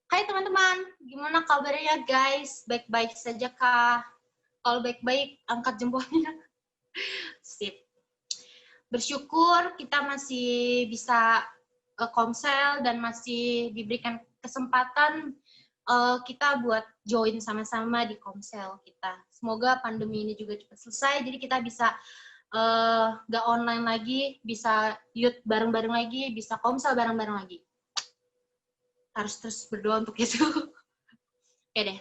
Hai teman-teman, gimana kabarnya guys? Baik-baik saja kah? Kalau baik-baik, angkat jempolnya. Sip. Bersyukur kita masih bisa komsel dan masih diberikan kesempatan kita buat join sama-sama di komsel kita. Semoga pandemi ini juga cepat selesai, jadi kita bisa nggak online lagi, bisa youth bareng-bareng lagi, bisa komsel bareng-bareng lagi. Harus terus berdoa untuk itu. Oke deh.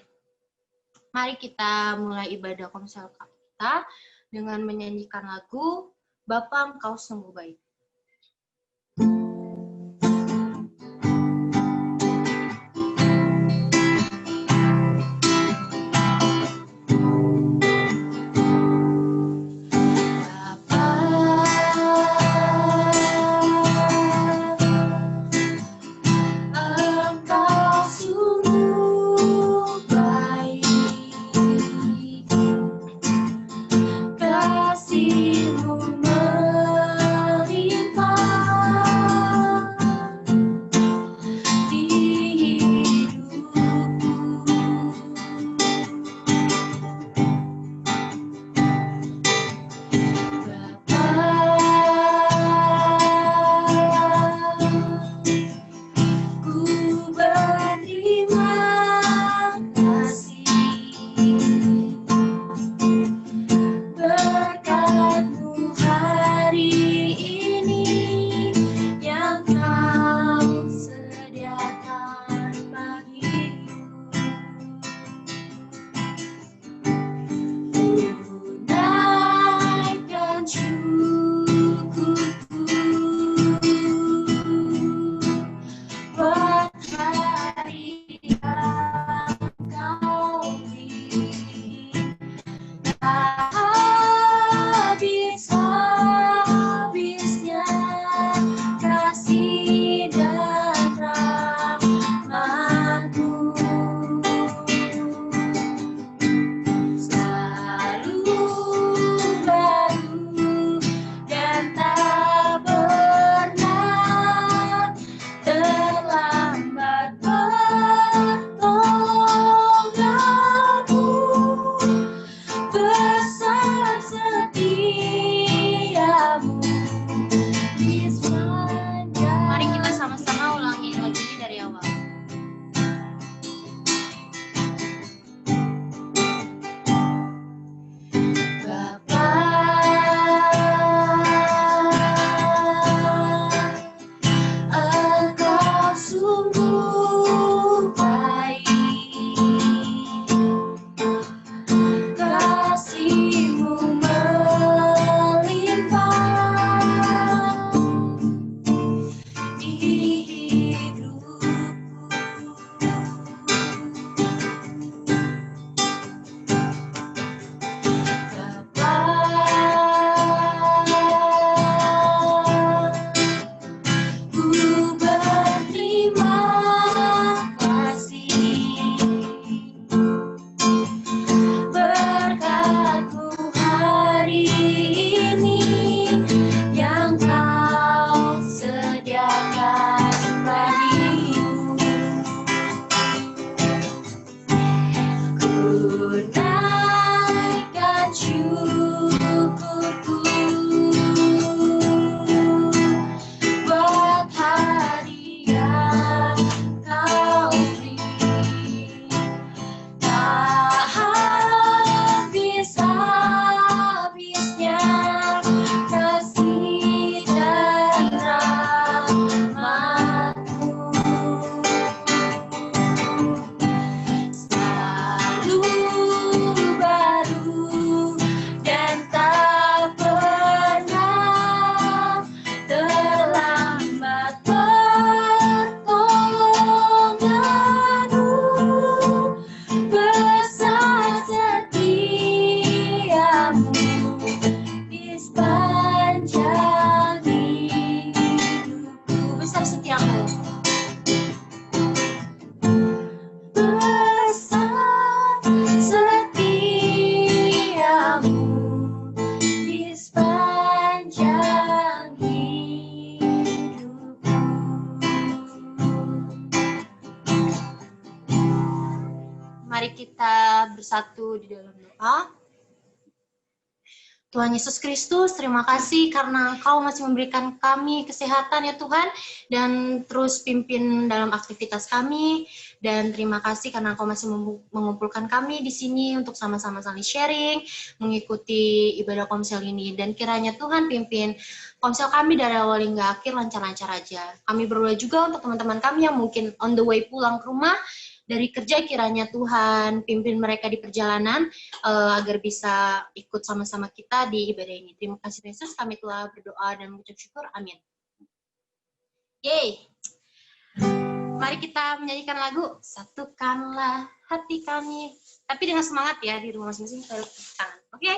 Mari kita mulai ibadah komsel kita dengan menyanyikan lagu Bapa Engkau Sungguh Baik. Kasih-Mu Mari kita bersatu di dalam doa. Tuhan Yesus Kristus, terima kasih karena Engkau masih memberikan kami kesehatan ya Tuhan, dan terus pimpin dalam aktivitas kami, dan terima kasih karena Engkau masih mengumpulkan kami di sini untuk sama-sama saling sharing, mengikuti ibadah komsel ini, dan kiranya Tuhan pimpin komsel kami dari awal hingga akhir lancar-lancar aja. Kami berdoa juga untuk teman-teman kami yang mungkin on the way pulang ke rumah, dari kerja, kiranya Tuhan pimpin mereka di perjalanan agar bisa ikut sama-sama kita di ibadah ini. Terima kasih Yesus, kami telah berdoa dan mengucap syukur. Amin. Yeay. Mari kita menyanyikan lagu Satukanlah Hati Kami. Tapi dengan semangat ya, di rumah masing-masing kita tangan. Oke?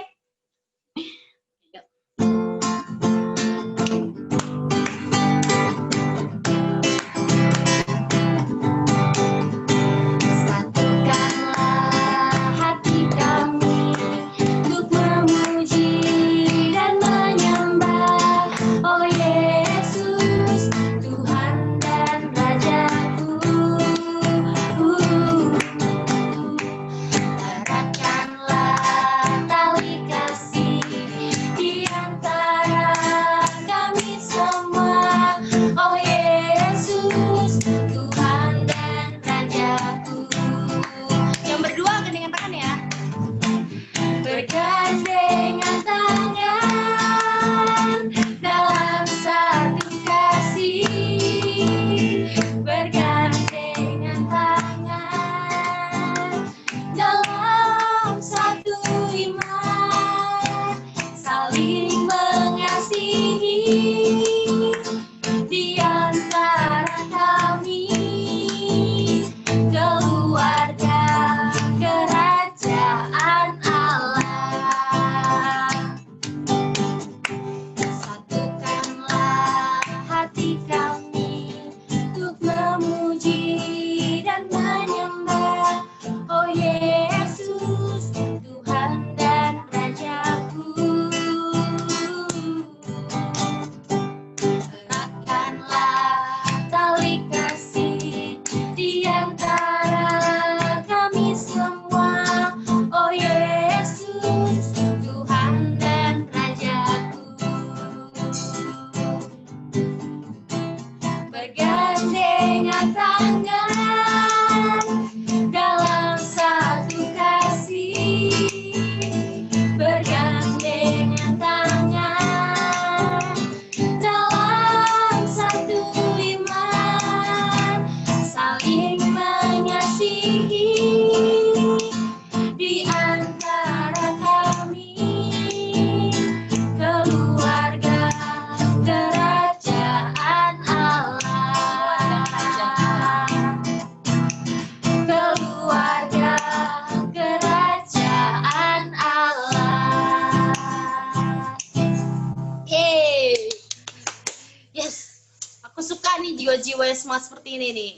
Jiwa-jiwa semua seperti ini nih.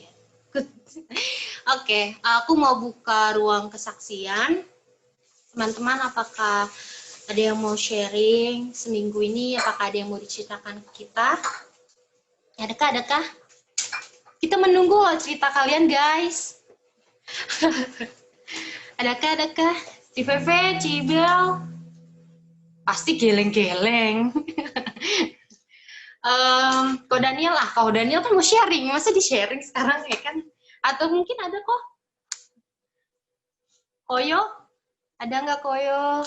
Oke, aku mau buka ruang kesaksian. Teman-teman, apakah ada yang mau sharing seminggu ini? Apakah ada yang mau diceritakan ke kita? Adakah? Kita menunggu loh cerita kalian, guys. Adakah? CVV, Cibel? Pasti geleng-geleng. Kau Daniel kan mau sharing, masa di sharing sekarang ya kan? Atau mungkin ada kok. Koyo, ada nggak Koyo?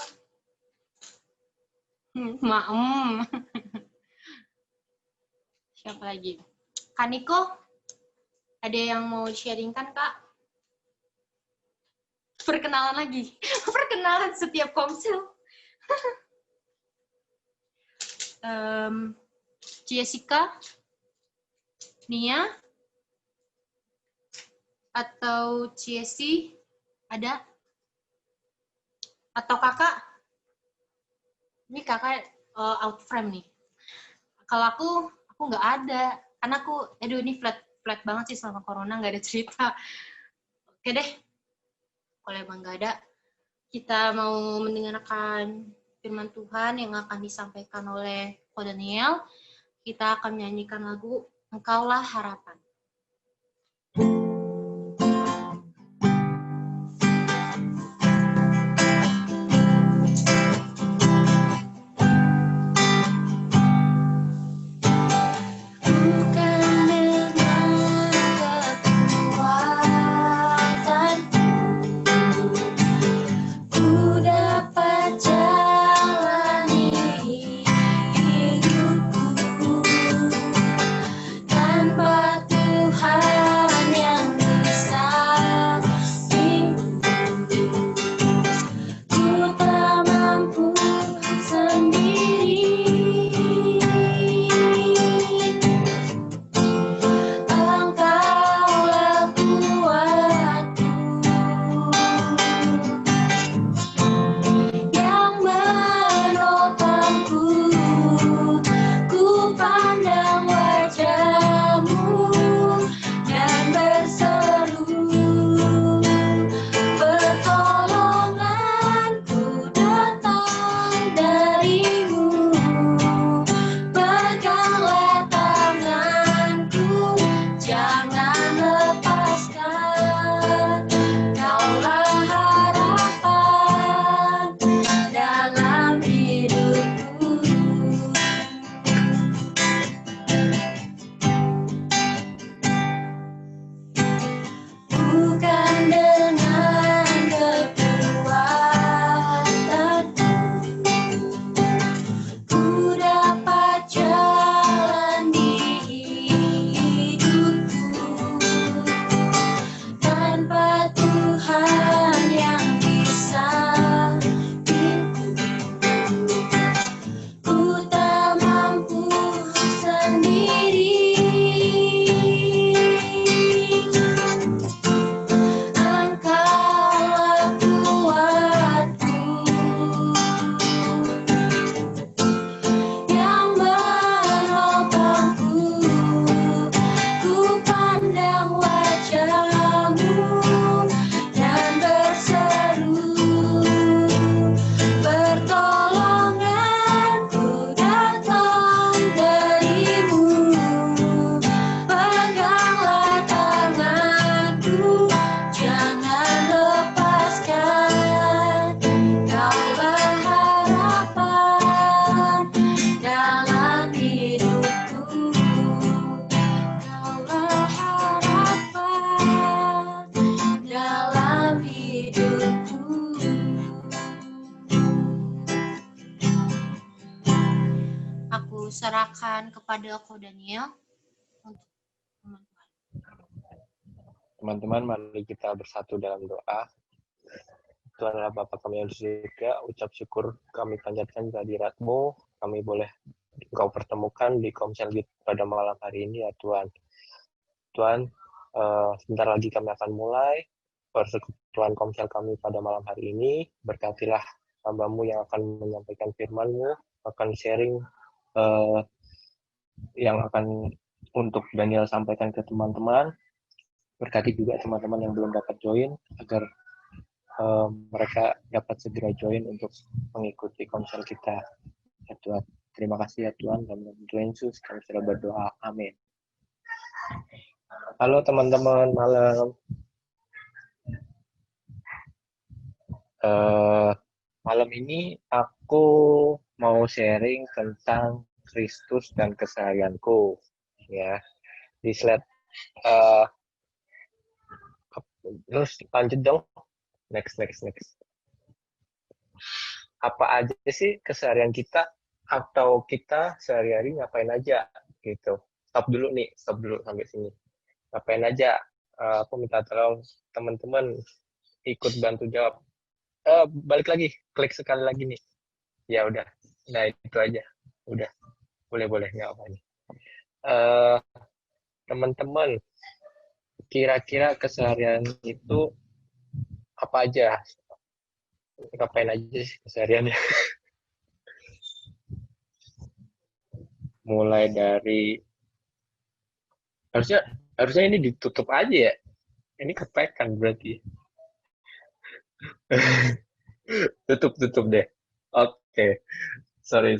Maem. Siapa lagi? Kaniko, ada yang mau sharing kan Kak? Perkenalan lagi, perkenalan setiap komsel. Jessica, Nia, atau Ciesi, ada? Atau kakak? Ini kakak out frame nih. Kalau aku nggak ada, karena ini flat banget sih selama corona, nggak ada cerita. Oke deh, kalau emang nggak ada, kita mau mendengarkan firman Tuhan yang akan disampaikan oleh Ko Daniel. Kita akan menyanyikan lagu Engkaulah Harapan. serahkan kepada Ko Daniel untuk teman-teman. Teman-teman, mari kita bersatu dalam doa. Tuhan adalah Bapa kami yang di surga, ucap syukur kami panjatkan kehadirat-Mu. Kami boleh Engkau pertemukan di Komsel pada malam hari ini ya Tuhan. Tuhan, sebentar lagi kami akan mulai persekutuan Komsel kami pada malam hari ini. Berkatilah hamba-Mu yang akan menyampaikan firman-Mu, akan sharing yang akan untuk Daniel sampaikan ke teman-teman. Berkati juga teman-teman yang belum dapat join, agar mereka dapat segera join untuk mengikuti Komsel kita. Ya Tuhan, terima kasih ya Tuhan, dalam nama Tuhan Yesus kami sudah berdoa, amin. Halo teman-teman, malam. Malam ini aku mau sharing tentang Kristus dan keseharianku, ya. Di slide, terus lanjut dong. Next. Apa aja sih keseharian kita, atau kita sehari-hari ngapain aja gitu. Stop dulu sampai sini. Ngapain aja? Aku minta tolong teman-teman ikut bantu jawab. Balik lagi, klik sekali lagi nih. Ya udah, nah itu aja. Udah, boleh nggak apa nih. Teman-teman, kira-kira keseharian itu apa aja? Ngapain aja sih kesehariannya? Mulai dari harusnya ini ditutup aja ya. Ini kepekan berarti. tutup deh. Oke. Sorry.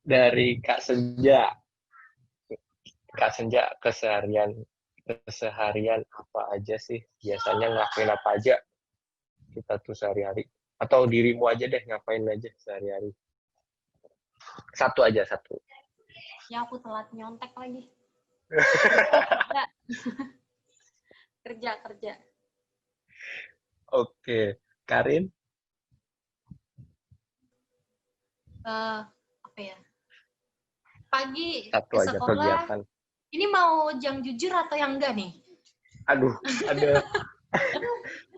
Dari Kak Senja, keseharian apa aja sih? Biasanya ngapain apa aja kita tuh sehari-hari? Atau dirimu aja deh, ngapain aja sehari-hari? Satu. Ya aku telat nyontek lagi. kerja. Oke, Karin? Apa ya? Pagi Satu ke aja sekolah. kegiatan. Ini mau yang jujur atau yang enggak nih? Aduh, ada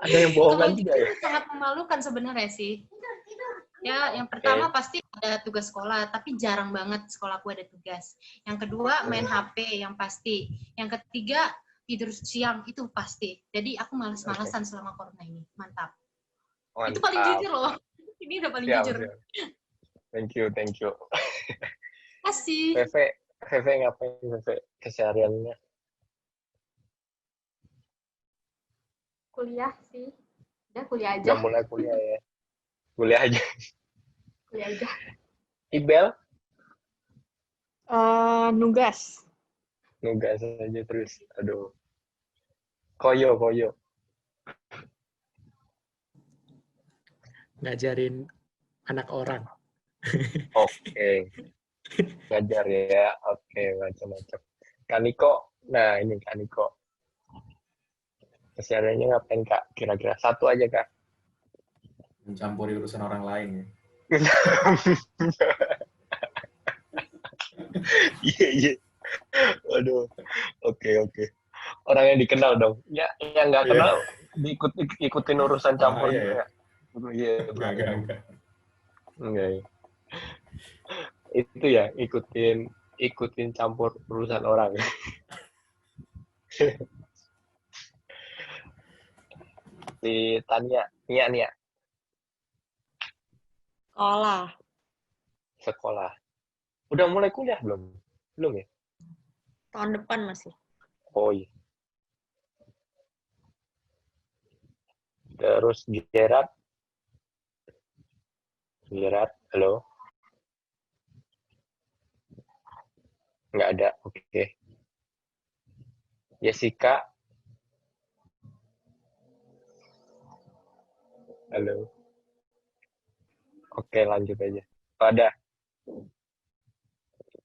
yang bohongan juga ya? Sangat memalukan sebenarnya sih. Ya, yang pertama pasti ada tugas sekolah, tapi jarang banget sekolahku ada tugas. Yang kedua main HP yang pasti. Yang ketiga tidur siang itu pasti. Jadi aku malas-malasan selama corona ini. Mantap. Itu paling jujur loh. Ini udah paling jujur. Thank you. Kasih. Veve ngapain Veve kesehariannya? Kuliah sih. Udah kuliah aja. Udah mulai kuliah ya? Kuliah aja. Ibel? Nugas aja terus. Aduh. Koyo. Ngajarin anak orang. Oke. Ngajar ya. Oke, macam-macam. Kaniko. Nah, ini Kaniko. Kesehariannya ngapain, Kak? Kira-kira satu aja, Kak. Mencampuri urusan orang lain ya. Iya. Waduh. Oke. Orang yang dikenal dong. Ya, yang nggak kenal ikutin urusan campur juga. Iya. Enggak. Itu ya, ikutin campur urusan orang. Di Tania, Nia. Sekolah. Udah mulai kuliah belum? Belum ya? tahun depan masih. Oh iya. Terus Gerard, halo? Nggak ada, oke. Jessica, halo? Oke, lanjut aja. Ada.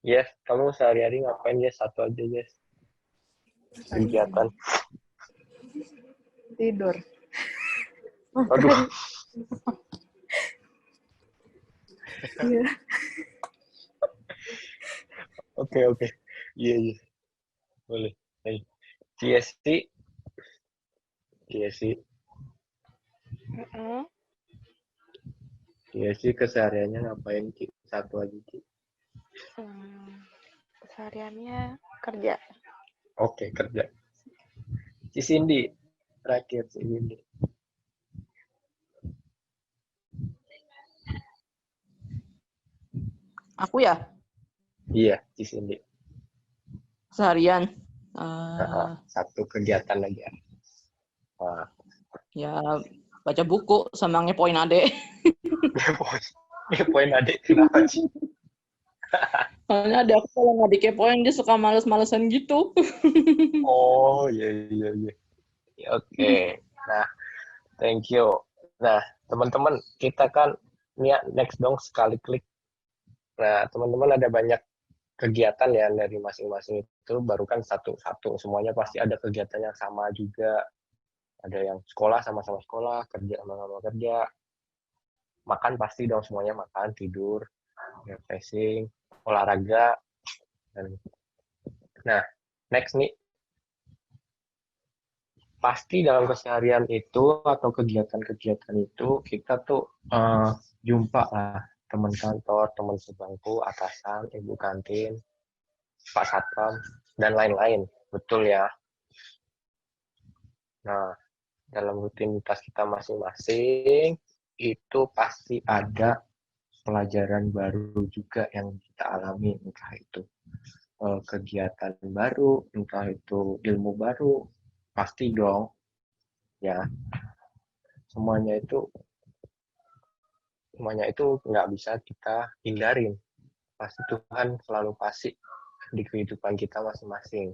Yes, kamu sehari-hari ngapain, Yes? Satu aja, Yes. Kegiatan. Tidur. Aduh. Iya. Oke, oke. Iya, iya. Boleh. Baik. Ciesi, Ciesi, Mm-mm. Ciesi kesehariannya ngapain, Ci? Satu aja, Ci. Kesehariannya kerja. Oke, kerja. Ci Cindy, terakhir Ci Cindy. Aku ya, Iya, Ci Cindy. seharian. Satu kegiatan lagi ya. Wah, Ya, baca buku sama ngepoin adek. poin adik kenapa, Ci? Soalnya adek aku kalau nggak dikepoin, dia suka males-malesan gitu. Oh, iya, iya, iya. Oke. Nah, thank you. Nah, teman-teman, kita kan next dong sekali klik. Nah, teman-teman ada banyak kegiatan ya dari masing-masing itu, baru kan satu-satu. Semuanya pasti ada kegiatan yang sama juga. Ada yang sekolah sama-sama sekolah, kerja sama-sama kerja. Makan pasti dong semuanya makan, tidur, refreshing, olahraga. Nah, next nih, pasti dalam keseharian itu atau kegiatan-kegiatan itu kita tuh jumpa lah teman kantor, teman sebangku, atasan, ibu kantin, Pak Satpam, dan lain-lain. Betul ya. Nah, dalam rutinitas kita masing-masing, itu pasti ada pelajaran baru juga yang kita alami, entah itu kegiatan baru, entah itu ilmu baru, pasti dong, ya. Semuanya itu nggak bisa kita hindarin. Pasti Tuhan selalu kasih di kehidupan kita masing-masing.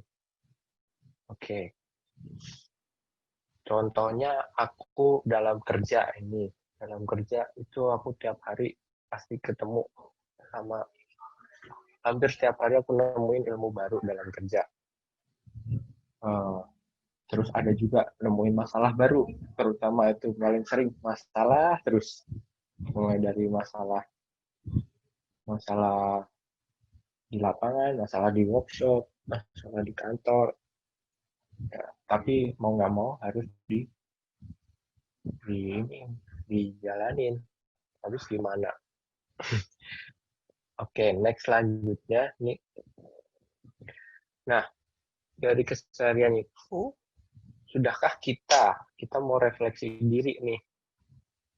Oke. Contohnya aku dalam kerja ini. Dalam kerja itu aku tiap hari pasti ketemu sama, hampir setiap hari aku nemuin ilmu baru dalam kerja. Terus ada juga nemuin masalah baru, terutama itu paling sering masalah terus. Mulai dari masalah di lapangan, masalah di workshop, masalah di kantor. Ya, tapi mau nggak mau harus dijalanin. Habis gimana? Oke, next selanjutnya nih. Nah, dari keseharian itu, sudahkah kita mau refleksi diri nih?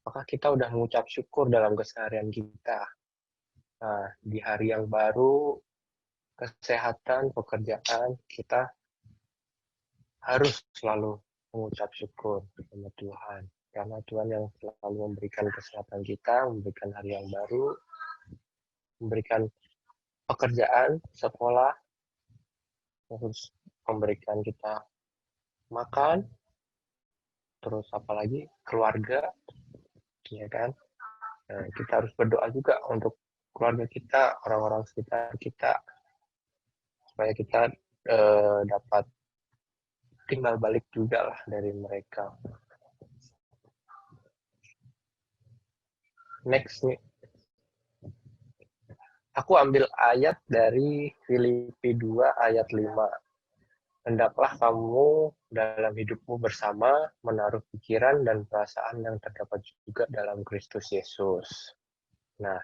Apakah kita udah mengucap syukur dalam keseharian kita? Nah, di hari yang baru, kesehatan, pekerjaan, kita harus selalu mengucap syukur kepada Tuhan. Karena Tuhan yang selalu memberikan kesehatan kita, memberikan hari yang baru, memberikan pekerjaan, sekolah, terus memberikan kita makan, terus apalagi keluarga, ya kan? Nah, kita harus berdoa juga untuk keluarga kita, orang-orang sekitar kita, supaya kita dapat timbal balik juga lah dari mereka. Next nih, aku ambil ayat dari Filipi 2 ayat 5. Hendaklah kamu dalam hidupmu bersama menaruh pikiran dan perasaan yang terdapat juga dalam Kristus Yesus. Nah,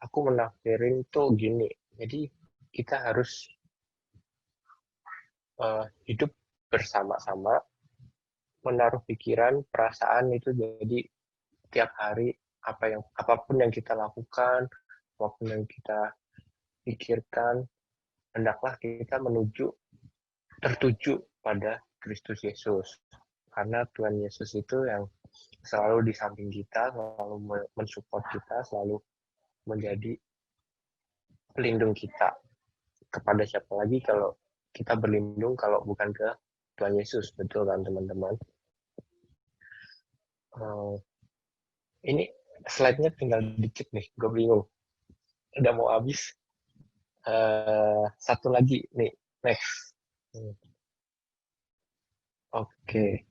aku menafsirin tuh gini. Jadi kita harus hidup bersama-sama, menaruh pikiran, perasaan itu, jadi tiap hari apapun yang kita lakukan, apapun yang kita pikirkan, hendaklah kita tertuju pada Kristus Yesus. Karena Tuhan Yesus itu yang selalu di samping kita, selalu mensupport kita, selalu menjadi pelindung kita. Kepada siapa lagi kalau kita berlindung kalau bukan ke Tuhan Yesus, betul kan teman-teman? Ini slide-nya tinggal dikit nih, gue bingung. Udah mau habis. Satu lagi nih, next. Oke.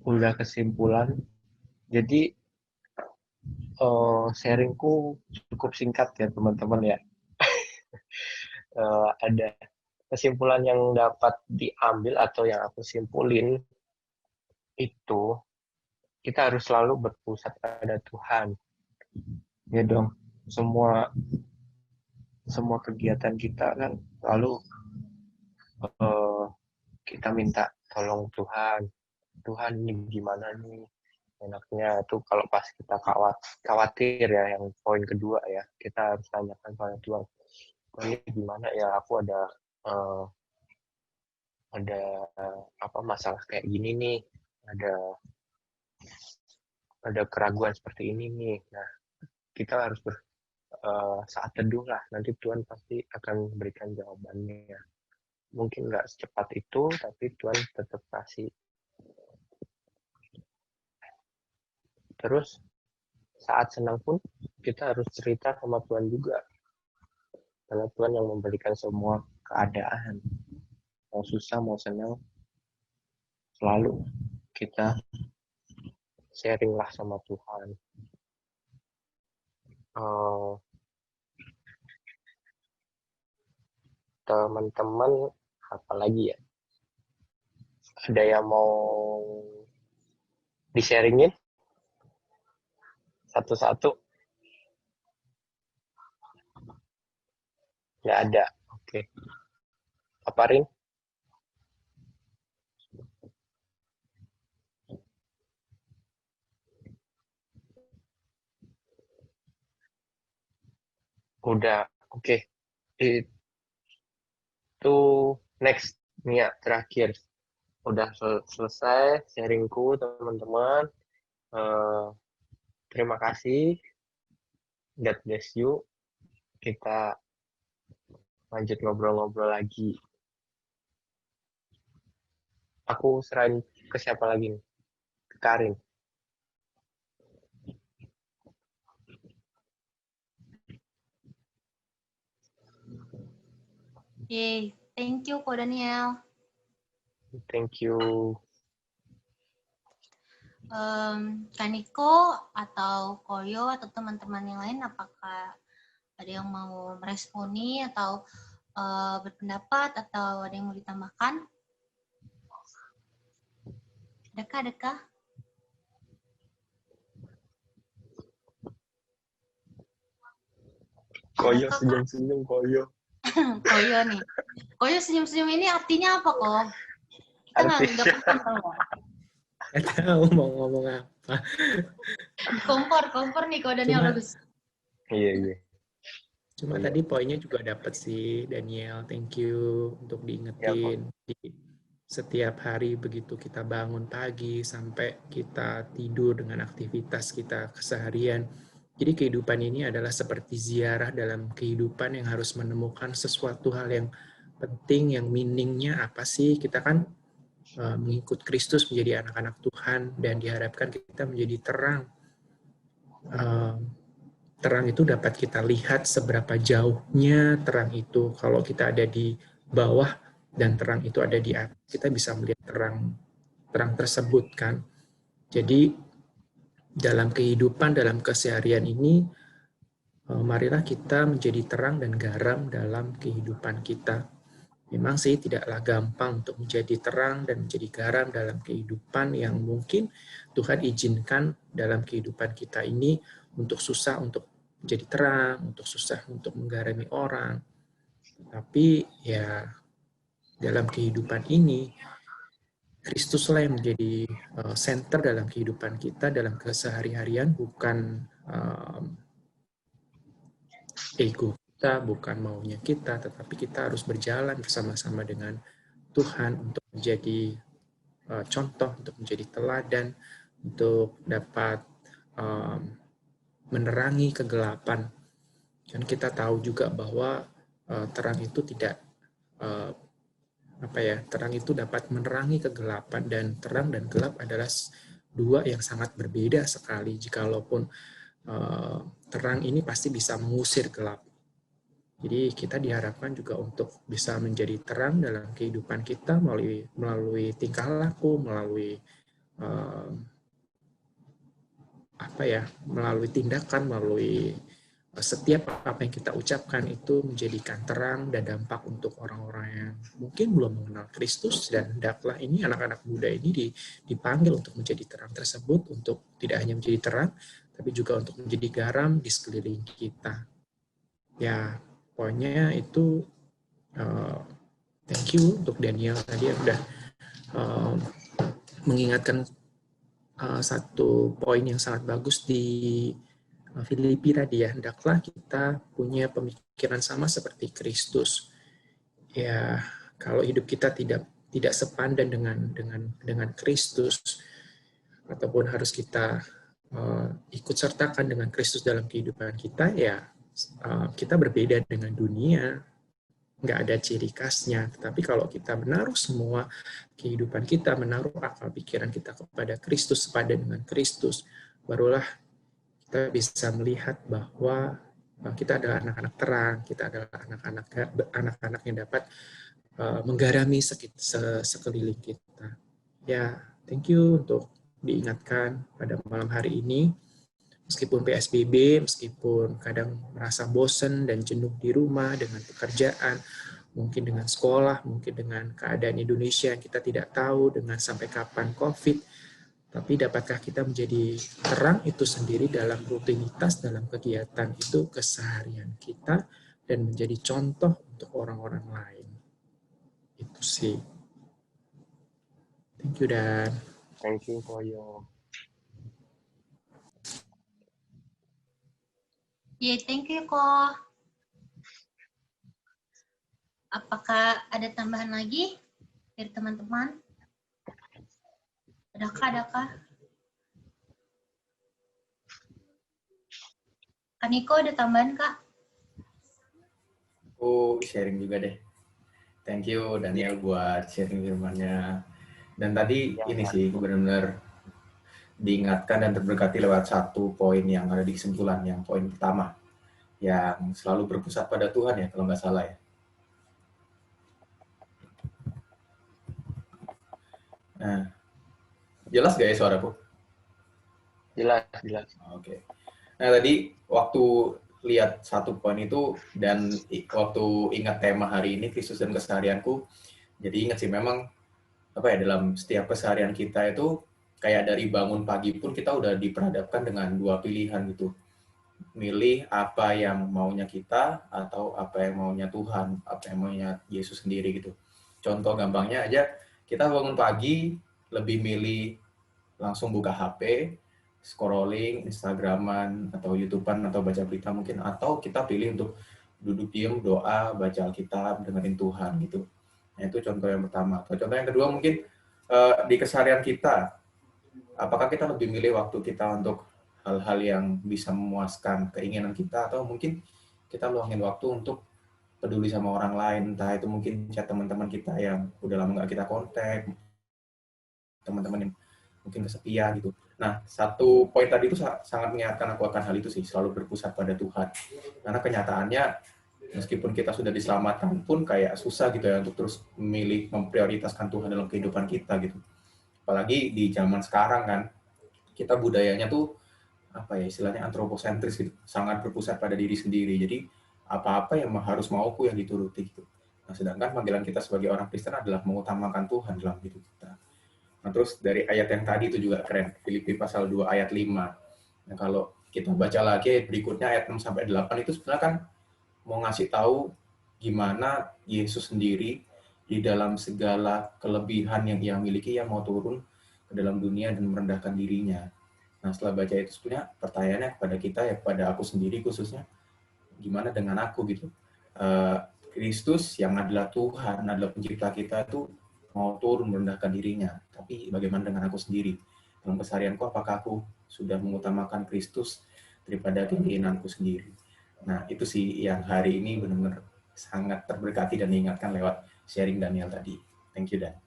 Udah kesimpulan. Jadi sharingku cukup singkat ya teman-teman ya. Ada kesimpulan yang dapat diambil atau yang aku simpulin itu kita harus selalu berpusat pada Tuhan. Ya dong, semua kegiatan kita kan lalu kita minta tolong Tuhan. Tuhan ini gimana nih? Enaknya tuh kalau pas kita khawatir ya, yang poin kedua ya, kita harus tanyakan pada Tuhan. Ini gimana ya? Aku ada masalah kayak gini nih. Ada keraguan seperti ini nih. Nah, kita harus saat teduh lah. Nanti Tuhan pasti akan berikan jawabannya. Mungkin nggak secepat itu, tapi Tuhan tetap kasih. Terus saat senang pun kita harus cerita sama Tuhan juga. Karena Tuhan yang memberikan semua keadaan. Mau susah, mau senang, selalu kita sharing lah sama Tuhan. Teman-teman, apa lagi ya? Ada yang mau di-sharingin? Satu-satu? Nggak ada. Oke. Apa, Rin? Udah. Oke. Itu next. Nih ya, terakhir. Udah selesai sharingku, teman-teman. Terima kasih. God bless you. Kita lanjut ngobrol-ngobrol lagi. Aku serahin ke siapa lagi nih? Ke Karin. Yay, thank you Ko Daniel. Thank you. Kaniko atau Koyo atau teman-teman yang lain, apakah ada yang mau meresponi atau berpendapat atau ada yang mau ditambahkan? Adakah? Koyo senyum-senyum, Koyo. Koyo nih. Koyo senyum-senyum ini artinya apa kok? Kita nggak paham tahu. Nggak tahu mau ngomong apa. Kompor nih Ko Daniel bagus. Iya. Cuma tadi poinnya juga dapat sih, Daniel. Thank you untuk diingetin. Di setiap hari begitu kita bangun pagi sampai kita tidur dengan aktivitas kita keseharian. Jadi kehidupan ini adalah seperti ziarah dalam kehidupan yang harus menemukan sesuatu hal yang penting, yang meaningnya apa sih. Kita kan mengikut Kristus menjadi anak-anak Tuhan dan diharapkan kita menjadi terang. Terang itu dapat kita lihat seberapa jauhnya terang itu. Kalau kita ada di bawah dan terang itu ada di atas, kita bisa melihat terang tersebut kan. Jadi dalam kehidupan, dalam keseharian ini, marilah kita menjadi terang dan garam dalam kehidupan kita. Memang sih tidaklah gampang untuk menjadi terang dan menjadi garam dalam kehidupan yang mungkin Tuhan izinkan dalam kehidupan kita ini untuk susah untuk menjadi terang, untuk susah untuk menggarami orang. Tapi ya dalam kehidupan ini, Kristuslah yang menjadi center dalam kehidupan kita, dalam kesehari-harian, bukan ego kita, bukan maunya kita, tetapi kita harus berjalan bersama-sama dengan Tuhan untuk menjadi contoh, untuk menjadi teladan, untuk dapat menerangi kegelapan. Dan kita tahu juga bahwa terang itu tidak terang itu dapat menerangi kegelapan, dan terang dan gelap adalah dua yang sangat berbeda sekali. Jikalaupun terang ini pasti bisa mengusir gelap. Jadi kita diharapkan juga untuk bisa menjadi terang dalam kehidupan kita melalui tingkah laku, melalui melalui tindakan, melalui setiap apa yang kita ucapkan itu menjadikan terang dan dampak untuk orang-orang yang mungkin belum mengenal Kristus, dan hendaklah ini anak-anak muda ini dipanggil untuk menjadi terang tersebut, untuk tidak hanya menjadi terang tapi juga untuk menjadi garam di sekeliling kita. Ya, pokoknya itu thank you untuk Daniel tadi yang udah mengingatkan satu poin yang sangat bagus di Filipi tadi ya, hendaklah kita punya pemikiran sama seperti Kristus. Ya, kalau hidup kita tidak sepadan dengan Kristus, ataupun harus kita ikut sertakan dengan Kristus dalam kehidupan kita, ya kita berbeda dengan dunia, nggak ada ciri khasnya. Tetapi kalau kita menaruh semua kehidupan kita, menaruh akal pikiran kita kepada Kristus, sepadan dengan Kristus, barulah kita bisa melihat bahwa kita adalah anak-anak terang, kita adalah anak-anak yang dapat menggarami sekeliling kita. Ya, thank you untuk diingatkan pada malam hari ini. Meskipun PSBB, meskipun kadang merasa bosan dan jenuh di rumah dengan pekerjaan, mungkin dengan sekolah, mungkin dengan keadaan Indonesia yang kita tidak tahu, dengan sampai kapan COVID, tapi dapatkah kita menjadi terang itu sendiri dalam rutinitas, dalam kegiatan itu, keseharian kita, dan menjadi contoh untuk orang-orang lain. Itu sih. Thank you, Dan. Thank you, Koyo. Ya, thank you, Ko. Apakah ada tambahan lagi dari teman-teman? Adakah? Kak Niko, ada tambahan, Kak? Aku sharing juga deh. Thank you Daniel buat sharing firman-nya. Dan tadi ini sih benar-benar diingatkan dan terberkati lewat satu poin yang ada di kesimpulan, yang poin pertama, yang selalu berpusat pada Tuhan ya, kalau nggak salah ya. Nah, jelas gak ya suaraku? Jelas. Oke. Nah, tadi waktu lihat satu poin itu dan waktu ingat tema hari ini, Kristus dan Keseharianku, jadi ingat sih memang dalam setiap keseharian kita itu kayak dari bangun pagi pun kita udah diperhadapkan dengan dua pilihan gitu. Milih apa yang maunya kita atau apa yang maunya Tuhan, apa yang maunya Yesus sendiri gitu. Contoh gampangnya aja, kita bangun pagi lebih milih langsung buka HP, scrolling, Instagraman, atau YouTubean, atau baca berita mungkin, atau kita pilih untuk duduk diam, doa, baca Alkitab, dengerin Tuhan gitu. Nah, itu contoh yang pertama. Atau contoh yang kedua mungkin di keseharian kita, apakah kita lebih milih waktu kita untuk hal-hal yang bisa memuaskan keinginan kita, atau mungkin kita luangin waktu untuk peduli sama orang lain, entah itu mungkin chat teman-teman kita yang udah lama nggak kita kontak, teman-teman yang mungkin kesepian gitu. Nah, satu poin tadi itu sangat mengingatkan aku akan hal itu sih, selalu berpusat pada Tuhan. Karena kenyataannya, meskipun kita sudah diselamatkan pun kayak susah gitu ya untuk terus memilih, memprioritaskan Tuhan dalam kehidupan kita gitu. Apalagi di zaman sekarang kan, kita budayanya tuh istilahnya antroposentris gitu, sangat berpusat pada diri sendiri. Jadi apa-apa yang harus mauku yang dituruti gitu. Nah, sedangkan panggilan kita sebagai orang Kristen adalah mengutamakan Tuhan dalam hidup kita. Nah, terus dari ayat yang tadi itu juga keren, Filipi pasal 2 ayat 5. Nah, kalau kita baca lagi berikutnya ayat 6 sampai 8 itu sebenarnya kan mau ngasih tahu gimana Yesus sendiri di dalam segala kelebihan yang ia miliki, ia mau turun ke dalam dunia dan merendahkan dirinya. Nah, setelah baca itu sebenarnya pertanyaannya kepada kita ya, kepada aku sendiri khususnya, gimana dengan aku gitu. Kristus yang adalah Tuhan, adalah pencipta kita itu mau turun merendahkan dirinya, tapi bagaimana dengan aku sendiri? Dalam keseharianku, apakah aku sudah mengutamakan Kristus daripada keinginanku sendiri? Nah, itu sih yang hari ini benar-benar sangat terberkati dan diingatkan lewat sharing Daniel tadi. Thank you, Dan.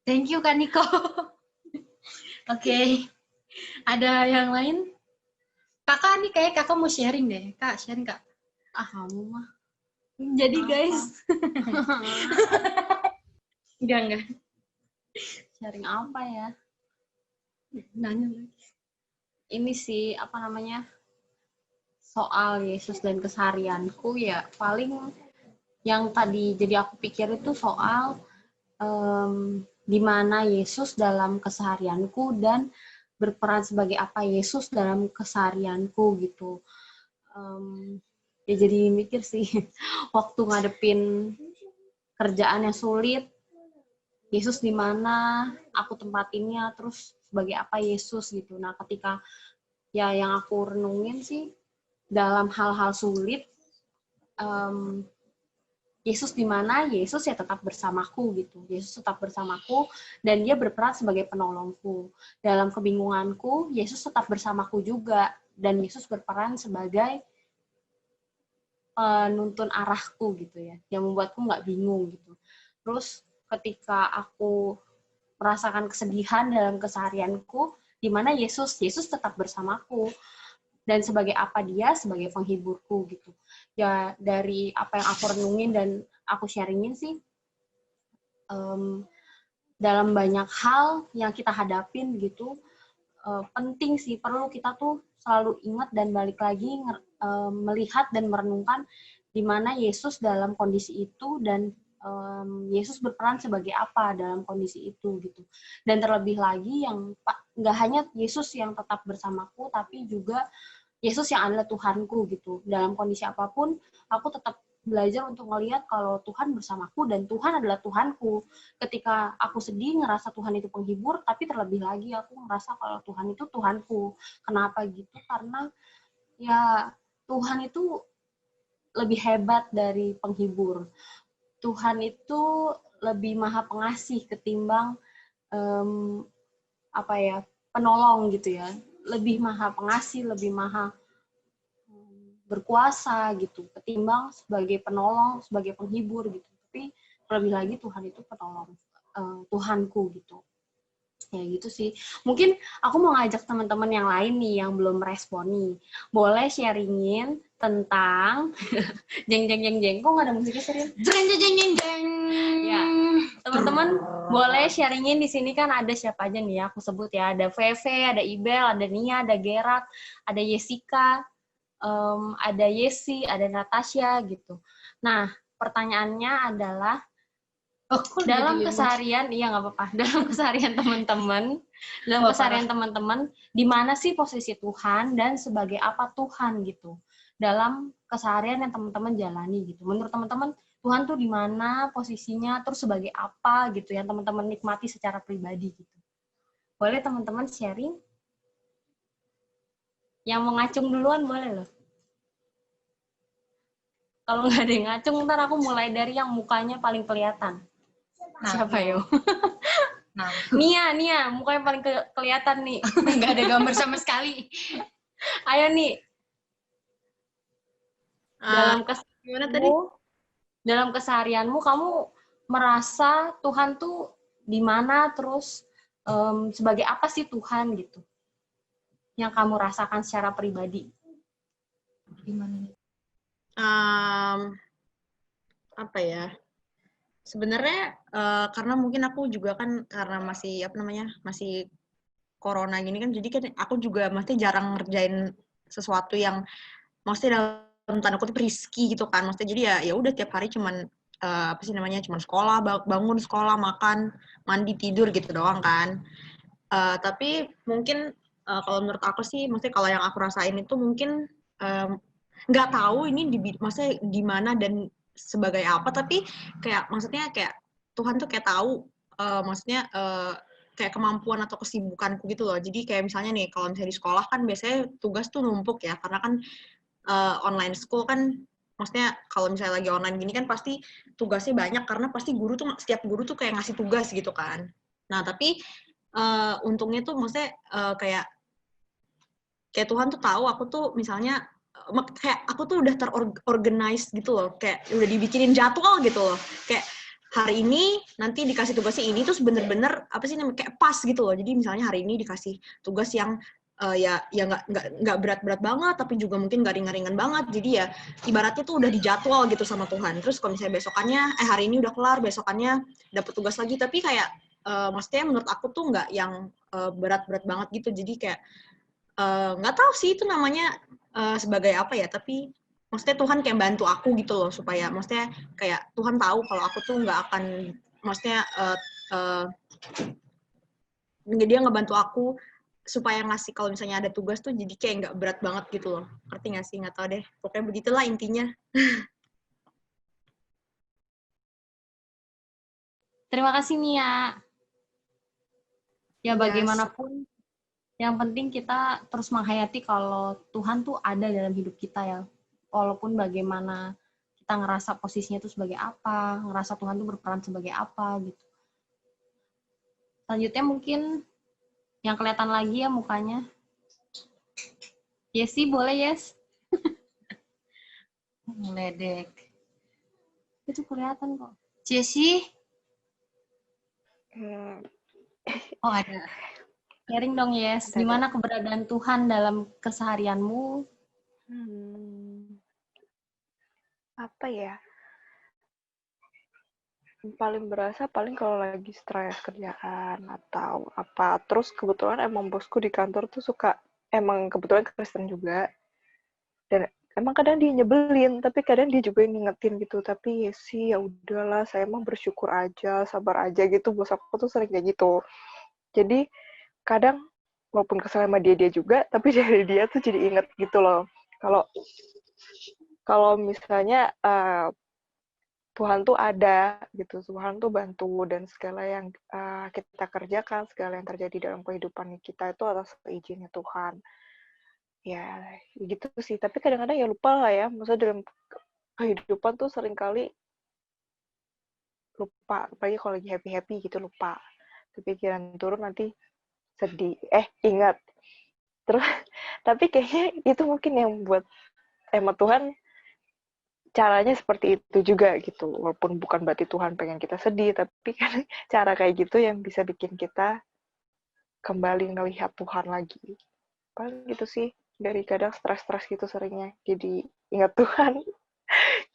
Thank you, Kak Niko. Oke. Ada yang lain? Kakak nih kayak kakak mau sharing deh. Kak, sharing Kak. Kamu mah. Jadi guys. Enggak. Sharing apa ya? Nanya lagi. Ini sih, apa namanya, soal Yesus dan keseharianku ya paling yang tadi jadi aku pikir itu soal di mana Yesus dalam keseharianku dan berperan sebagai apa Yesus dalam keseharianku gitu. Ya jadi mikir sih, waktu ngadepin kerjaan yang sulit, Yesus di mana, aku tempatinnya, terus sebagai apa Yesus gitu. Nah, ketika ya yang aku renungin sih, dalam hal-hal sulit, Yesus di mana, Yesus ya tetap bersamaku gitu. Yesus tetap bersamaku dan dia berperan sebagai penolongku. Dalam kebingunganku, Yesus tetap bersamaku juga dan Yesus berperan sebagai penuntun arahku gitu ya, yang membuatku nggak bingung gitu. Terus ketika aku merasakan kesedihan dalam keseharianku, di mana Yesus tetap bersamaku. Dan sebagai apa dia? Sebagai penghiburku gitu. Ya dari apa yang aku renungin dan aku sharingin sih, dalam banyak hal yang kita hadapin gitu, penting sih, perlu kita tuh selalu ingat dan balik lagi melihat dan merenungkan di mana Yesus dalam kondisi itu dan Yesus berperan sebagai apa dalam kondisi itu gitu. Dan terlebih lagi yang nggak hanya Yesus yang tetap bersamaku, tapi juga Yesus yang adalah Tuhanku gitu. Dalam kondisi apapun, aku tetap belajar untuk melihat kalau Tuhan bersamaku dan Tuhan adalah Tuhanku. Ketika aku sedih, ngerasa Tuhan itu penghibur, tapi terlebih lagi aku ngerasa kalau Tuhan itu Tuhanku. Kenapa gitu? Karena ya Tuhan itu lebih hebat dari penghibur. Tuhan itu lebih maha pengasih ketimbang penolong gitu ya. Lebih maha pengasih, lebih maha berkuasa gitu, ketimbang sebagai penolong, sebagai penghibur gitu. Tapi terlebih lagi Tuhan itu penolong, Tuhanku gitu. Ya gitu sih. Mungkin aku mau ngajak teman-teman yang lain nih yang belum merespon nih. Boleh sharingin tentang jeng jeng jeng jeng. Kok nggak ada musiknya serius? Jeng jeng jeng jeng jeng. Ya, teman-teman boleh sharingin di sini kan ada siapa aja nih ya? Aku sebut ya, ada Veve, ada Ibel, ada Nia, ada Gerat, ada Jessica, ada Yesi, ada Natasha gitu. Nah, pertanyaannya adalah dalam keseharian, iya nggak apa-apa, dalam keseharian teman-teman, di mana sih posisi Tuhan dan sebagai apa Tuhan gitu dalam keseharian yang teman-teman jalani gitu. Menurut teman-teman Tuhan tuh di mana posisinya, terus sebagai apa gitu yang teman-teman nikmati secara pribadi gitu. Boleh teman-teman sharing? Yang mau ngacung duluan boleh loh. Kalau nggak ada yang ngacung, ntar aku mulai dari yang mukanya paling kelihatan. Nah, siapa yo? Nah, Nia, mukanya paling kelihatan nih. nggak ada gambar sama sekali. Ayo nih. Gimana tadi? Dalam keseharianmu, kamu merasa Tuhan tuh di mana, terus sebagai apa sih Tuhan gitu? Yang kamu rasakan secara pribadi? Gimana? Apa ya? Sebenarnya karena mungkin aku juga kan karena masih masih corona gini kan, jadi kan aku juga jarang ngerjain sesuatu yang maksudnya dalam tanda kutip risky gitu kan. Maksudnya jadi ya udah tiap hari cuman cuman sekolah, bangun sekolah, makan, mandi, tidur gitu doang kan. Tapi mungkin kalau menurut aku sih, maksudnya kalau yang aku rasain itu mungkin nggak tahu ini maksudnya gimana dan sebagai apa, tapi maksudnya Tuhan tuh tahu kayak kemampuan atau kesibukanku gitu loh. Jadi kayak misalnya nih, kalau misalnya di sekolah kan biasanya tugas tuh numpuk ya, karena kan online school kan, maksudnya kalau misalnya lagi online gini kan pasti tugasnya banyak, karena pasti setiap guru tuh kayak ngasih tugas gitu kan. Nah, tapi untungnya tuh maksudnya kayak Tuhan tuh tahu aku tuh misalnya kayak aku tuh udah terorganize gitu loh, kayak udah dibikinin jadwal gitu loh, kayak hari ini nanti dikasih tugasnya ini, terus bener-bener kayak pas gitu loh. Jadi misalnya hari ini dikasih tugas yang ya nggak berat-berat banget, tapi juga mungkin nggak ringan-ringan banget. Jadi ya ibaratnya tuh udah dijadwal gitu sama Tuhan. Terus kalau misalnya besokannya, hari ini udah kelar, besokannya dapat tugas lagi. Tapi kayak maksudnya menurut aku tuh nggak yang berat-berat banget gitu. Jadi kayak nggak tahu sih itu namanya sebagai apa ya. Tapi maksudnya Tuhan kayak bantu aku gitu loh, supaya maksudnya kayak Tuhan tahu kalau aku tuh nggak akan, maksudnya dia ngebantu aku supaya ngasih kalau misalnya ada tugas tuh jadi kayak nggak berat banget gitu loh. Ngerti nggak sih? Nggak tahu deh. Pokoknya begitulah intinya. Terima kasih Nia. Ya Yes. bagaimanapun, yang penting kita terus menghayati kalau Tuhan tuh ada dalam hidup kita ya. Walaupun bagaimana kita ngerasa posisinya itu sebagai apa, ngerasa Tuhan tuh berperan sebagai apa gitu. Selanjutnya mungkin yang kelihatan lagi ya mukanya. Yesi, boleh Yes? Ngeledek. Itu kelihatan kok. Jesse? Oh ada. Sharing dong Yes. Gimana keberadaan Tuhan dalam keseharianmu? Apa ya? Paling berasa paling kalau lagi stres kerjaan atau apa. Terus kebetulan emang bosku di kantor tuh suka, emang kebetulan Kristen juga. Dan emang kadang dia nyebelin, tapi kadang dia juga ngingetin gitu. Tapi ya sih, ya udahlah, saya emang bersyukur aja, sabar aja gitu. Bos aku tuh sering kayak gitu. Jadi kadang walaupun kesel sama dia juga, tapi dari dia tuh jadi inget gitu loh. Kalau misalnya Tuhan tuh ada gitu, Tuhan tuh bantu, dan segala yang kita kerjakan, segala yang terjadi dalam kehidupan kita itu atas izinnya Tuhan. Ya, gitu sih. Tapi kadang-kadang ya lupa lah ya. Maksudnya dalam kehidupan tuh seringkali lupa. Apalagi kalau lagi happy-happy gitu lupa. Kepikiran turun nanti sedih. Ingat. Terus, tapi kayaknya itu mungkin yang buat tema Tuhan caranya seperti itu juga gitu. Walaupun bukan berarti Tuhan pengen kita sedih, tapi kan cara kayak gitu yang bisa bikin kita kembali ngelihat Tuhan lagi. Paling gitu sih. Dari kadang stres-stres gitu seringnya. Jadi ingat Tuhan.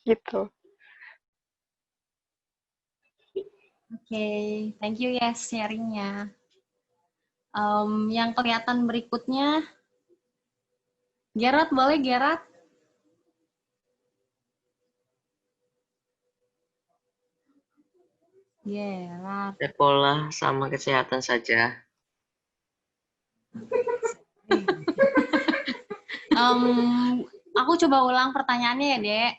Gitu. Oke, thank you Yes sharingnya. Yang kelihatan berikutnya, Gerard boleh Gerard? Gerard. Sekolah sama kesehatan saja. Aku coba ulang pertanyaannya ya, Dek.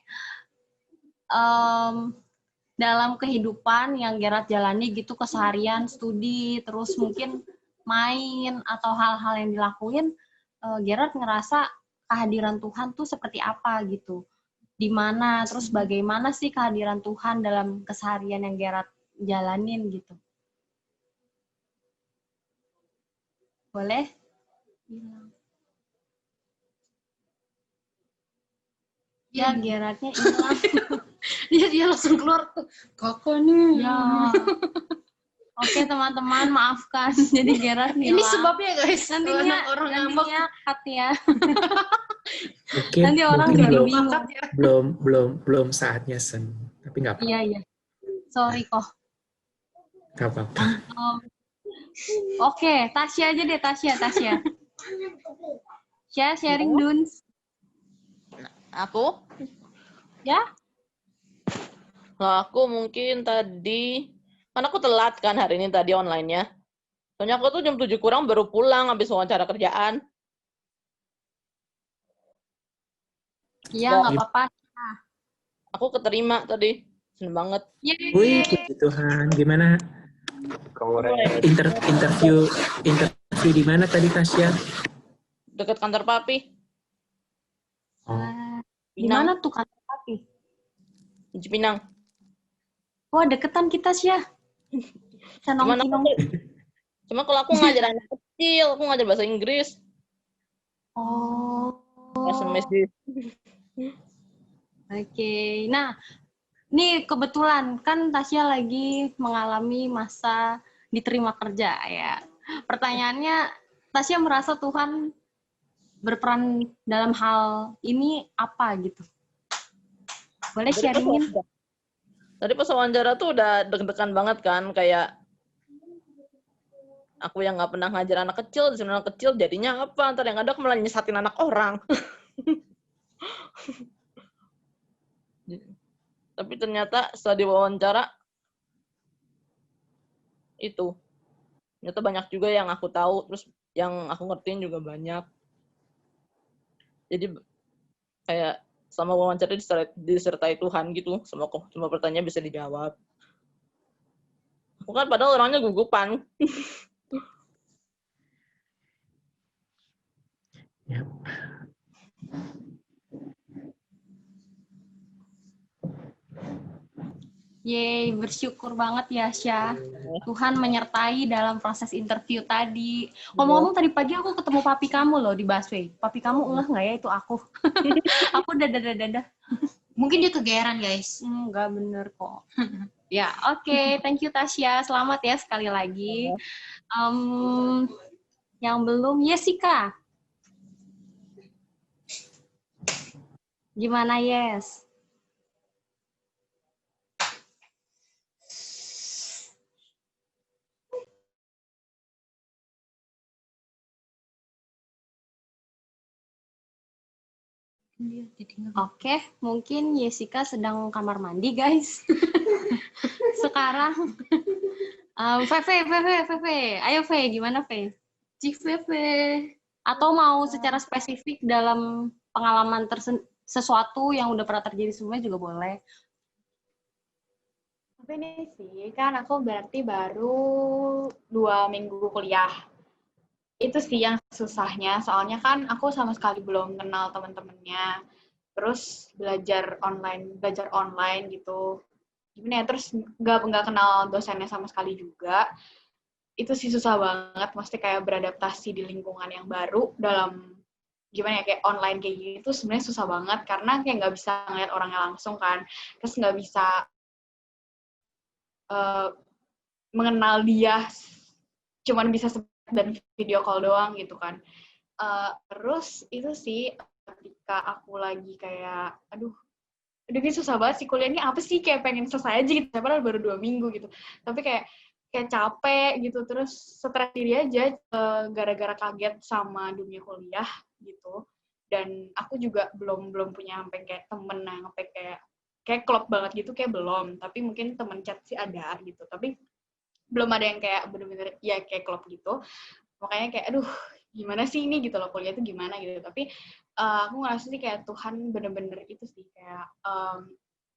Dalam kehidupan yang Gerard jalani gitu, keseharian, studi, terus mungkin main, atau hal-hal yang dilakuin, Gerard ngerasa kehadiran Tuhan tuh seperti apa gitu. Di mana, terus bagaimana sih kehadiran Tuhan dalam keseharian yang Gerard jalanin gitu. Boleh? Ya, Gerardnya hilang. Dia langsung keluar. Kakak nih. Ya. Oke, teman-teman, maafkan. Jadi Gerard hilang. Ini sebabnya guys. Nantinya ngambek. cut ya. Mungkin, Nanti orang mungkin jadi bingung. belum saatnya Sen. Tapi nggak apa-apa. Iya. Sorry kok. Nggak apa-apa. Oke, Tasya aja deh, Tasya. Sharing Duns. Aku? Ya? Nah, aku mungkin tadi, kan aku telat kan hari ini tadi online-nya. Soalnya aku tuh jam 7 kurang baru pulang habis wawancara kerjaan. Iya, nggak apa-apa. Aku keterima tadi. Seneng banget. Wih, puji Tuhan. Gimana interview di mana tadi Tasya? Dekat kantor papi. Di mana tuh kantor papi? Di Cipinang. Wah, deketan kita sih ya. Cuma kalau aku ngajar anak kecil, aku ngajar bahasa Inggris. Oh. SMS di. Oke. Nah, ini kebetulan kan Tasya lagi mengalami masa diterima kerja ya. Pertanyaannya, Tasya merasa Tuhan berperan dalam hal ini apa gitu? Boleh sharingin? Tadi pas wawancara tuh udah deg-degan banget kan, kayak aku yang nggak pernah ngajar anak kecil, disuruh anak kecil, jadinya apa? Ntar yang ada aku malah nyesatin anak orang. Tapi ternyata setelah diwawancara, itu. Ternyata banyak juga yang aku tahu, terus yang aku ngertiin juga banyak. Jadi kayak sama wawancara disertai Tuhan gitu, semua pertanyaan bisa dijawab. Aku kan padahal orangnya gugupan. Yap. Yeay, bersyukur banget ya, Syah. Tuhan menyertai dalam proses interview tadi. Ngomong-ngomong, tadi pagi aku ketemu papi kamu loh di busway. Papi kamu ngeh nggak ya itu aku? Aku dadah. Mungkin dia kegeeran, guys. Nggak bener kok. Ya, oke. Thank you, Tasya. Selamat ya sekali lagi. Yang belum, Jessica. Gimana, Yes? Oke, mungkin Jessica sedang kamar mandi, guys. Sekarang, Feve. Ayo, Fe, gimana, Fe? Cik Feve. Atau mau secara spesifik dalam pengalaman sesuatu yang udah pernah terjadi sebelumnya juga boleh. Tapi ini sih, kan aku berarti baru 2 minggu kuliah. Itu sih yang susahnya, soalnya kan aku sama sekali belum kenal teman-temannya. Terus belajar online gitu. Gimana ya, terus nggak kenal dosennya sama sekali juga. Itu sih susah banget, mesti kayak beradaptasi di lingkungan yang baru dalam gimana ya, kayak online kayak gitu sebenarnya susah banget karena kayak nggak bisa ngeliat orangnya langsung kan, terus nggak bisa mengenal dia, cuman bisa dan video call doang gitu kan. Terus itu sih ketika aku lagi kayak aduh ini susah banget sih kuliah ini apa sih, kayak pengen selesai aja gitu, padahal baru 2 minggu gitu, tapi kayak capek gitu, terus stres diri aja gara-gara kaget sama dunia kuliah gitu. Dan aku juga belum punya sampai kayak temen yang sampai kayak klop banget gitu, kayak belum, tapi mungkin temen chat sih ada gitu, tapi belum ada yang kayak bener-bener ya kayak klop gitu. Makanya kayak aduh gimana sih ini gitu loh, kuliah itu gimana gitu. Tapi aku ngerasa sih kayak Tuhan bener-bener itu sih kayak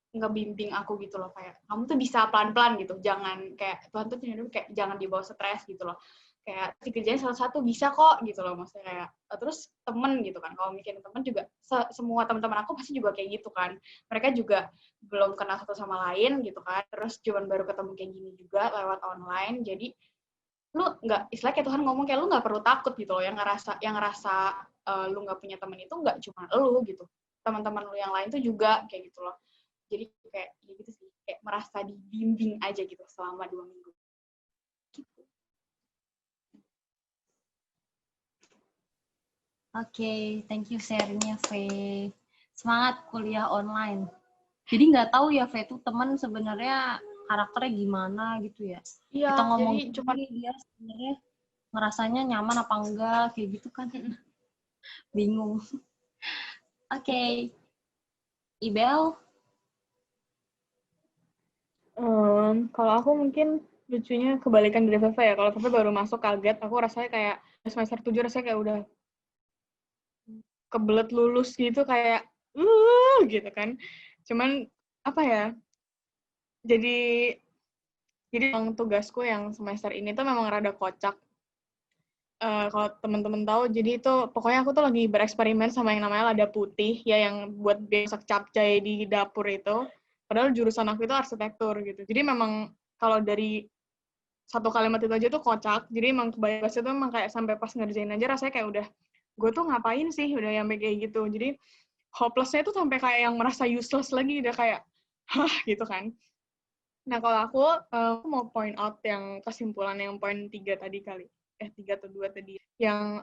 ngebimbing aku gitu loh, kayak kamu tuh bisa pelan-pelan gitu, jangan kayak Tuhan tuh kayak jangan dibawa stres gitu loh, kayak dikerjain satu-satu bisa kok gitu loh, maksudnya kayak terus temen gitu kan, kalau mikirin temen juga semua teman-teman aku pasti juga kayak gitu kan, mereka juga belum kenal satu sama lain gitu kan, terus cuman baru ketemu kayak gini juga lewat online. Jadi lu nggak, istilahnya kayak Tuhan ngomong kayak lu nggak perlu takut gitu loh, yang ngerasa lu nggak punya temen itu nggak cuma lu gitu, teman-teman lu yang lain tuh juga kayak gitu loh. Jadi kayak ya gitu sih, kayak merasa dibimbing aja gitu selama 2 minggu. Gitu. Oke, thank you sharingnya, Fe. Semangat kuliah online. Jadi nggak tahu ya, Fe, tuh teman sebenarnya karakternya gimana gitu ya. Iya, kita ngomong jadi cuma dia sebenarnya ngerasanya nyaman apa enggak, kayak gitu kan. Bingung. Oke. Ibel? Kalau aku mungkin lucunya kebalikan dari Feve ya. Kalau Feve baru masuk kaget, aku rasanya kayak semester 7 rasanya kayak udah kebelet lulus gitu, kayak gitu kan. Cuman apa ya? Jadi memang tugasku yang semester ini tuh memang rada kocak. Kalau teman-teman tahu, jadi itu pokoknya aku tuh lagi bereksperimen sama yang namanya lada putih ya, yang buat masak capcay di dapur itu. Padahal jurusan aku itu arsitektur gitu. Jadi memang kalau dari satu kalimat itu aja tuh kocak. Jadi emang kebayang itu emang kayak sampai pas ngerjain aja rasanya kayak udah, gue tuh ngapain sih udah yang kayak gitu. Jadi hopelessnya itu sampai kayak yang merasa useless lagi, udah kayak hah gitu kan. Nah kalau aku mau point out yang kesimpulan yang poin 3 tadi kali. 3 atau 2 tadi yang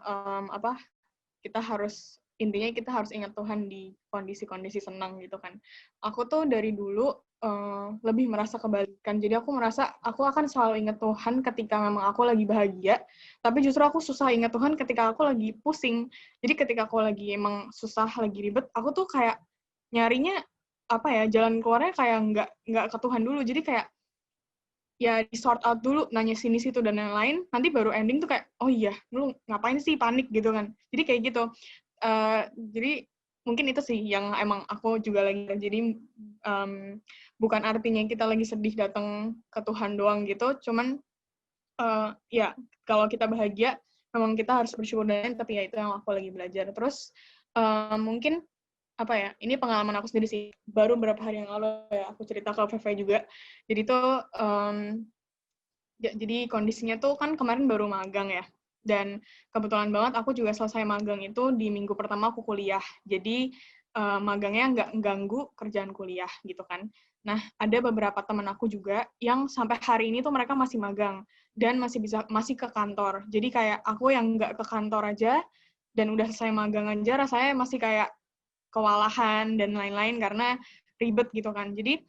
kita harus intinya kita harus ingat Tuhan di kondisi-kondisi senang gitu kan. Aku tuh dari dulu lebih merasa kebalikan. Jadi aku merasa aku akan selalu ingat Tuhan ketika memang aku lagi bahagia, tapi justru aku susah ingat Tuhan ketika aku lagi pusing. Jadi ketika aku lagi emang susah, lagi ribet, aku tuh kayak nyarinya jalan keluarnya kayak nggak ke Tuhan dulu. Jadi kayak ya di sort out dulu, nanya sini situ dan lain-lain, nanti baru ending tuh kayak oh iya, lu ngapain sih panik gitu kan. Jadi kayak gitu. Jadi mungkin itu sih yang emang aku juga lagi. Jadi bukan artinya kita lagi sedih datang ke Tuhan doang gitu, cuman ya kalau kita bahagia memang kita harus bersyukur dan tapi ya itu yang aku lagi belajar. Terus mungkin ini pengalaman aku sendiri sih, baru beberapa hari yang lalu ya aku cerita ke VV juga. Jadi tuh jadi kondisinya tuh kan kemarin baru magang ya, dan kebetulan banget aku juga selesai magang itu di minggu pertama aku kuliah. Jadi magangnya nggak ganggu kerjaan kuliah gitu kan. Nah, ada beberapa teman aku juga yang sampai hari ini tuh mereka masih magang dan masih ke kantor. Jadi kayak aku yang nggak ke kantor aja dan udah selesai magang aja rasanya masih kayak kewalahan dan lain-lain karena ribet gitu kan. Jadi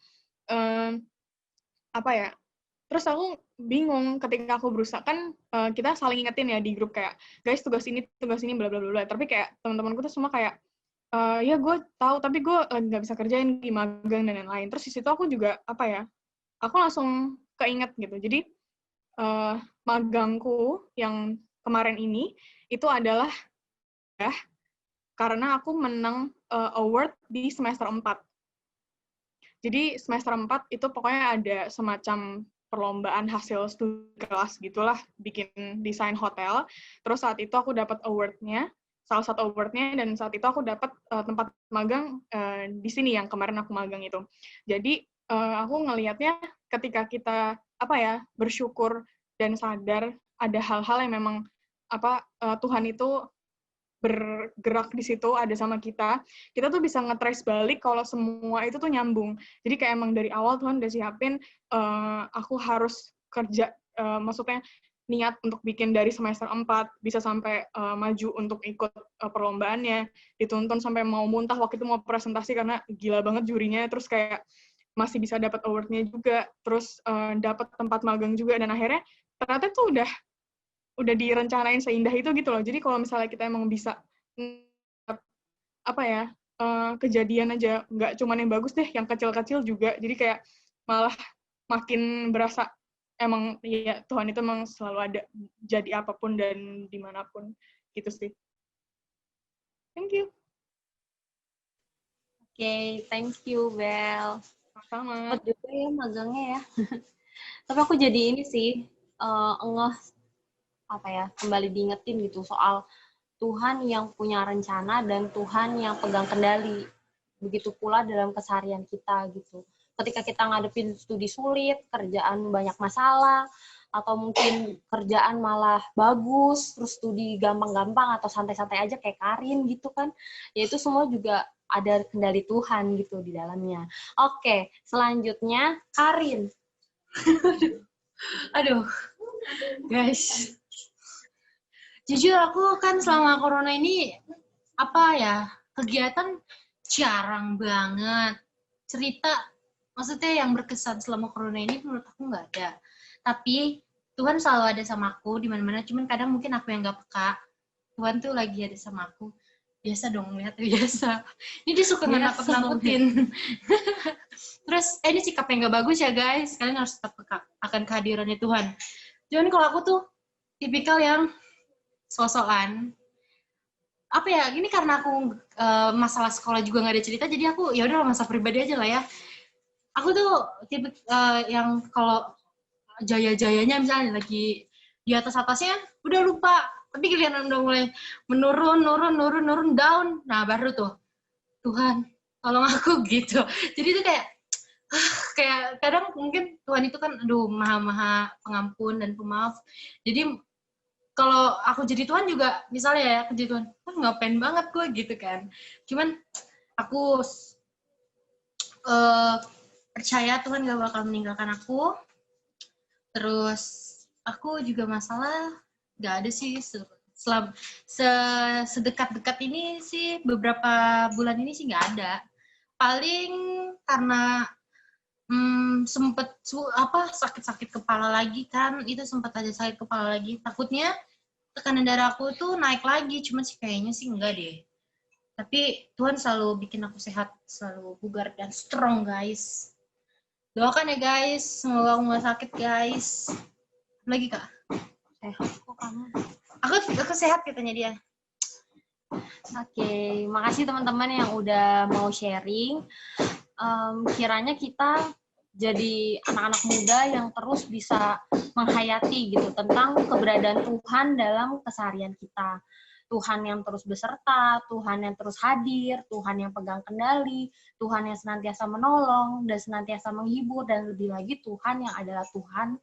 terus aku bingung ketika aku berusaha kan kita saling ingetin ya di grup kayak guys tugas ini bla bla bla. Tapi kayak teman-temanku tuh semua kayak ya gue tahu tapi gue lagi nggak bisa kerjain di magang dan lain-lain. Terus di situ aku juga aku langsung keinget gitu. Jadi magangku yang kemarin ini itu adalah karena aku menang award di semester 4. Jadi semester 4 itu pokoknya ada semacam perlombaan hasil studi kelas gitulah, bikin desain hotel. Terus saat itu aku dapat award-nya, salah satu award-nya, dan saat itu aku dapat tempat magang di sini yang kemarin aku magang itu. Jadi aku ngelihatnya ketika kita bersyukur dan sadar ada hal-hal yang memang Tuhan itu bergerak di situ, ada sama kita tuh bisa nge-trace balik kalau semua itu tuh nyambung. Jadi kayak emang dari awal Tuhan udah siapin aku harus kerja, maksudnya niat untuk bikin dari semester 4, bisa sampai maju untuk ikut perlombaannya, dituntun sampai mau muntah waktu itu mau presentasi karena gila banget jurinya, terus kayak masih bisa dapat award-nya juga, terus dapat tempat magang juga, dan akhirnya ternyata tuh udah direncanain seindah itu gitu loh. Jadi kalau misalnya kita emang bisa kejadian aja, nggak cuma yang bagus deh, yang kecil-kecil juga. Jadi kayak malah makin berasa emang ya Tuhan itu emang selalu ada jadi apapun dan dimanapun gitu sih. Thank you. Oke, thank you Bel. Sama. Cepet juga ya magangnya ya. Tapi aku jadi ini sih kembali diingetin gitu soal Tuhan yang punya rencana dan Tuhan yang pegang kendali. Begitu pula dalam keseharian kita gitu. Ketika kita ngadepin studi sulit, kerjaan banyak masalah, atau mungkin kerjaan malah bagus, terus studi gampang-gampang atau santai-santai aja kayak Karin gitu kan. Ya itu semua juga ada kendali Tuhan gitu di dalamnya. Oke, selanjutnya Karin. Aduh, guys. Jujur aku kan selama corona ini kegiatan jarang banget. Cerita maksudnya yang berkesan selama corona ini menurut aku nggak ada. Tapi Tuhan selalu ada sama aku di mana-mana, cuman kadang mungkin aku yang nggak peka. Tuhan tuh lagi ada sama aku. Biasa dong, lihat biasa. Ini dia suka nakut-nakutin. Terus ini sikap yang nggak bagus ya guys. Kalian harus tetap peka akan kehadirannya Tuhan. Cuman kalau aku tuh tipikal yang sosokan ini karena aku masalah sekolah juga nggak ada cerita, jadi aku ya udah masalah pribadi aja lah ya. Aku tuh tipe yang kalau jaya-jayanya misalnya lagi di atasnya udah lupa, tapi kalian udah mulai menurun down, nah baru tuh Tuhan tolong aku gitu. Jadi itu kayak kadang mungkin Tuhan itu kan maha pengampun dan pemaaf. Jadi kalau aku jadi Tuhan juga, misalnya ya, aku jadi Tuhan, ngapain banget gue gitu kan. Cuman aku percaya Tuhan gak bakal meninggalkan aku. Terus aku juga masalah nggak ada sih sedekat-dekat ini sih, beberapa bulan ini sih nggak ada. Paling karena sempet sakit-sakit kepala lagi kan, itu sempat aja sakit kepala lagi, takutnya tekanan darah aku tuh naik lagi, cuman sih kayaknya sih enggak deh. Tapi Tuhan selalu bikin aku sehat, selalu bugar dan strong guys. Doakan ya guys, semoga aku nggak sakit guys. Lagi kak? Sehat kok kamu. Aku sehat katanya dia. Oke, makasih teman-teman yang udah mau sharing. Kiranya kita jadi anak-anak muda yang terus bisa menghayati gitu tentang keberadaan Tuhan dalam keseharian kita. Tuhan yang terus beserta, Tuhan yang terus hadir, Tuhan yang pegang kendali, Tuhan yang senantiasa menolong dan senantiasa menghibur, dan lebih lagi Tuhan yang adalah Tuhan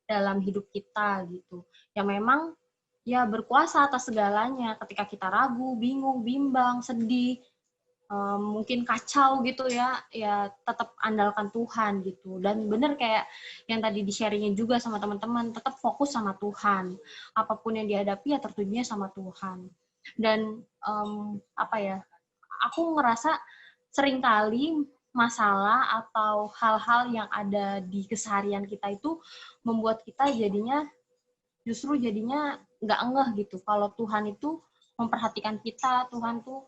dalam hidup kita gitu. Yang memang ya berkuasa atas segalanya ketika kita ragu, bingung, bimbang, sedih, mungkin kacau gitu ya tetap andalkan Tuhan gitu. Dan bener kayak yang tadi di-sharingin juga sama teman-teman, tetap fokus sama Tuhan. Apapun yang dihadapi ya tertujunya sama Tuhan. Dan aku ngerasa seringkali masalah atau hal-hal yang ada di keseharian kita itu membuat kita justru jadinya nggak ngeh gitu. Kalau Tuhan itu memperhatikan kita, Tuhan tuh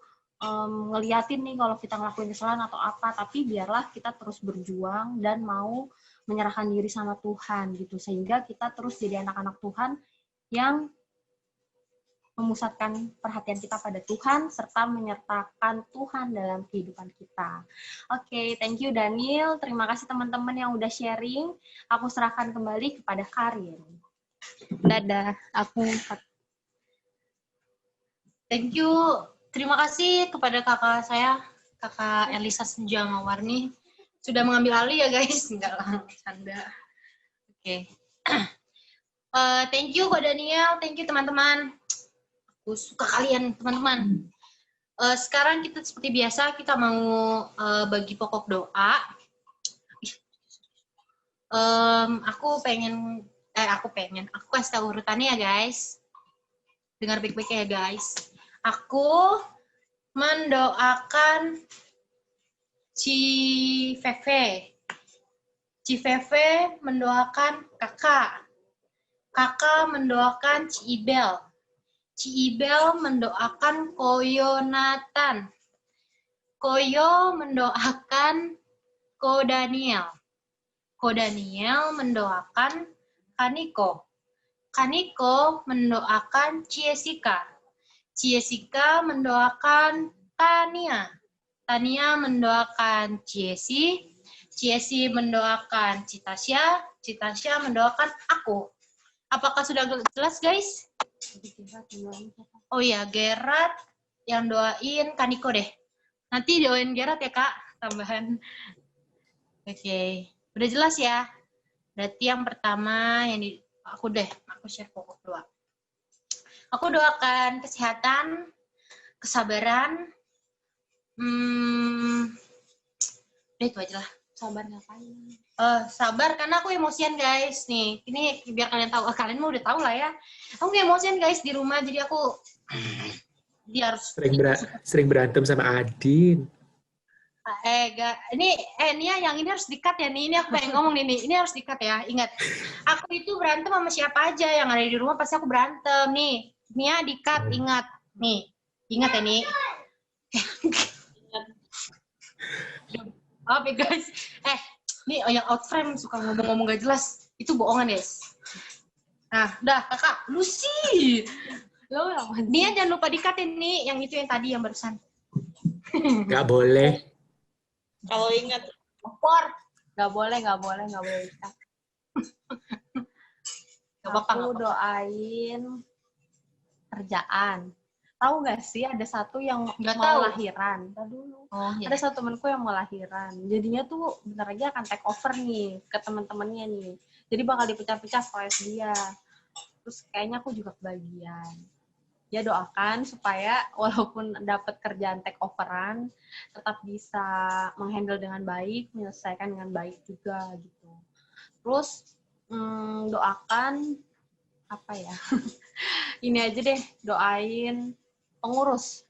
ngeliatin nih kalau kita ngelakuin kesalahan atau apa, tapi biarlah kita terus berjuang dan mau menyerahkan diri sama Tuhan gitu, sehingga kita terus jadi anak-anak Tuhan yang memusatkan perhatian kita pada Tuhan serta menyertakan Tuhan dalam kehidupan kita. Oke, thank you Daniel, terima kasih teman-teman yang udah sharing. Aku serahkan kembali kepada Karin. Dadah, aku thank you. Terima kasih kepada kakak saya, kakak Elisa Senja Mawarni, sudah mengambil alih ya guys. Enggak lah, canda. Oke. Thank you Kak Daniel, thank you teman-teman. Aku suka kalian teman-teman. Sekarang kita seperti biasa, kita mau bagi pokok doa. Aku kasih tahu urutannya ya guys. Dengar baik-baik ya guys. Aku mendoakan Civeve. Civeve mendoakan kakak. Kakak mendoakan Ciibel. Ciibel mendoakan Koyo Nathan. Koyo mendoakan Ko Daniel. Ko Daniel mendoakan Kaniko. Kaniko mendoakan Jessica. Jessica mendoakan Tania. Tania mendoakan Jessie. Jessie mendoakan Citasya. Citasya mendoakan aku. Apakah sudah jelas, guys? Oh iya, Gerard yang doain Kaniko deh. Nanti doain Gerard ya, Kak. Tambahan. Oke. Udah jelas ya? Berarti yang pertama, aku share pokok doa. Aku doakan kesehatan, kesabaran, itu aja lah. Sabar ngapain? Sabar karena aku emosian guys. Nih, ini biar kalian tahu. Kalian mah udah tahu lah ya. Aku emosian guys di rumah, jadi aku dia harus sering berantem sama Adin. Nia yang ini harus di-cut ya nih. Ini aku pengen ngomong nih. Ini harus di-cut ya. Ingat, aku itu berantem sama siapa aja yang ada di rumah pasti aku berantem nih. Nia di-cut, ingat nih. Ingat ya nih. Maaf ya guys. Nih yang out frame suka ngomong-ngomong gak jelas. Itu bohongan guys. Nah, udah kakak. Lucy. Nia jangan lupa di-cut nih. Yang itu yang tadi yang barusan. Gak boleh. Kalau ingat. Gak boleh di-cut. Aku doain kerjaan. Tahu nggak sih ada satu yang mau lahiran. Ada satu temanku yang mau lahiran. Jadinya tuh bentar lagi akan take over nih ke teman-temannya nih. Jadi bakal dipecah-pecah proyek dia. Terus kayaknya aku juga kebagian. Ya doakan supaya walaupun dapat kerjaan take overan, tetap bisa menghandle dengan baik, menyelesaikan dengan baik juga gitu. Terus doakan apa ya? ini aja deh, doain pengurus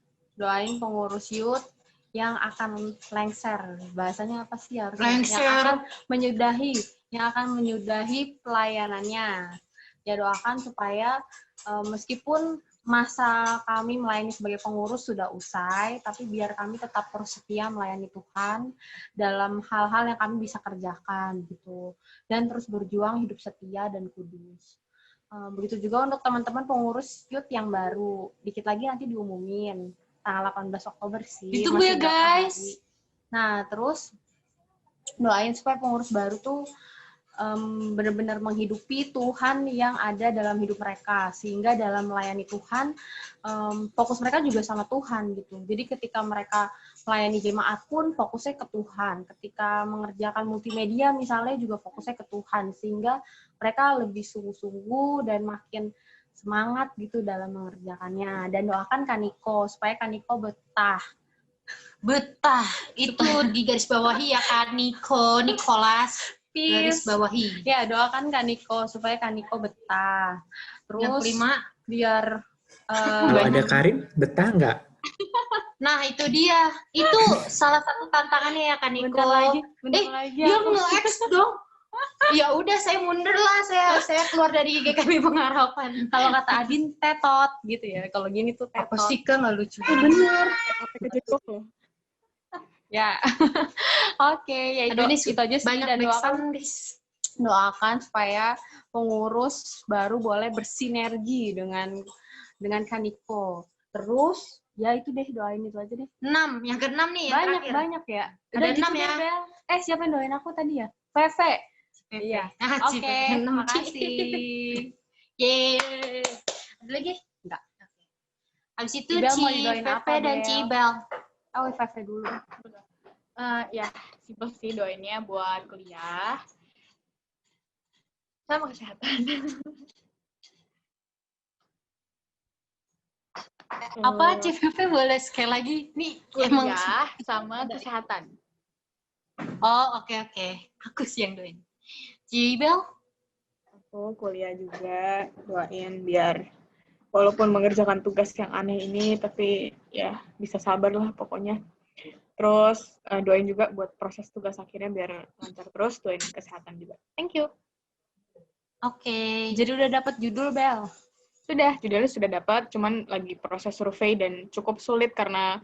youth yang akan lengser. Bahasanya apa sih harusnya? Lengser. Yang akan menyudahi pelayanannya. Ya doakan supaya meskipun masa kami melayani sebagai pengurus sudah usai, tapi biar kami tetap terus setia melayani Tuhan dalam hal-hal yang kami bisa kerjakan gitu. Dan terus berjuang hidup setia dan kudus. Begitu juga untuk teman-teman pengurus youth yang baru. Dikit lagi nanti diumumin. Tanggal 18 Oktober sih. Ditunggu ya masih berapa guys. hari. Nah, terus doain supaya pengurus baru tuh benar-benar menghidupi Tuhan yang ada dalam hidup mereka, sehingga dalam melayani Tuhan fokus mereka juga sama Tuhan gitu. Jadi ketika mereka melayani jemaat pun fokusnya ke Tuhan, ketika mengerjakan multimedia misalnya juga fokusnya ke Tuhan, sehingga mereka lebih sungguh-sungguh dan makin semangat gitu dalam mengerjakannya. Dan doakan Kaniko supaya Kaniko betah itu di garis bawahi ya kan, Nicholas. Garis bawahi. Ya, doakan Kaniko supaya Kaniko betah. Terus Yang kelima, biar Kalau ada Karin, betah nggak? nah itu dia. Itu salah satu tantangannya ya Kaniko. bentar lagi dia aku- nge-ex dong. Ya udah saya mundur lah, saya keluar dari GKB Pengharapan. Kalau kata Adin, tetot gitu ya. Kalau gini tuh tetot. Apa sih kan nggak lucu? Bener. Kejebak loh. Ya. Oke, ya Aduh, itu aja sih. banyak Dan backsound, doakan supaya pengurus baru boleh bersinergi dengan Kaniko. Terus ya itu deh, doain itu aja deh. 6, yang ke-6 nih yang terakhir. Banyak ya. Ada Udah 6 gitu ya. deh, Bel. Siapa yang doain aku tadi ya? Veve. Iya. Ah, Oke, makasih. Yeay. Ada lagi? Enggak. Habis itu Cibel mau Ci, didoain Pepe apa, dan Bel? Cibel. Oh, Veve dulu. Ya, simpel sih doainnya buat kuliah sama kesehatan. Apa CVP boleh sekali lagi? Nih emang Kuliah sama kesehatan. Oh, oke. Aku sih yang doain. Cibel? Aku kuliah juga, doain biar walaupun mengerjakan tugas yang aneh ini, tapi ya bisa sabar lah pokoknya. Terus doain juga buat proses tugas akhirnya biar lancar terus, doain kesehatan juga. Thank you. Oke. Jadi udah dapat judul, Bel? Sudah, judulnya sudah dapat, cuman lagi proses survei dan cukup sulit karena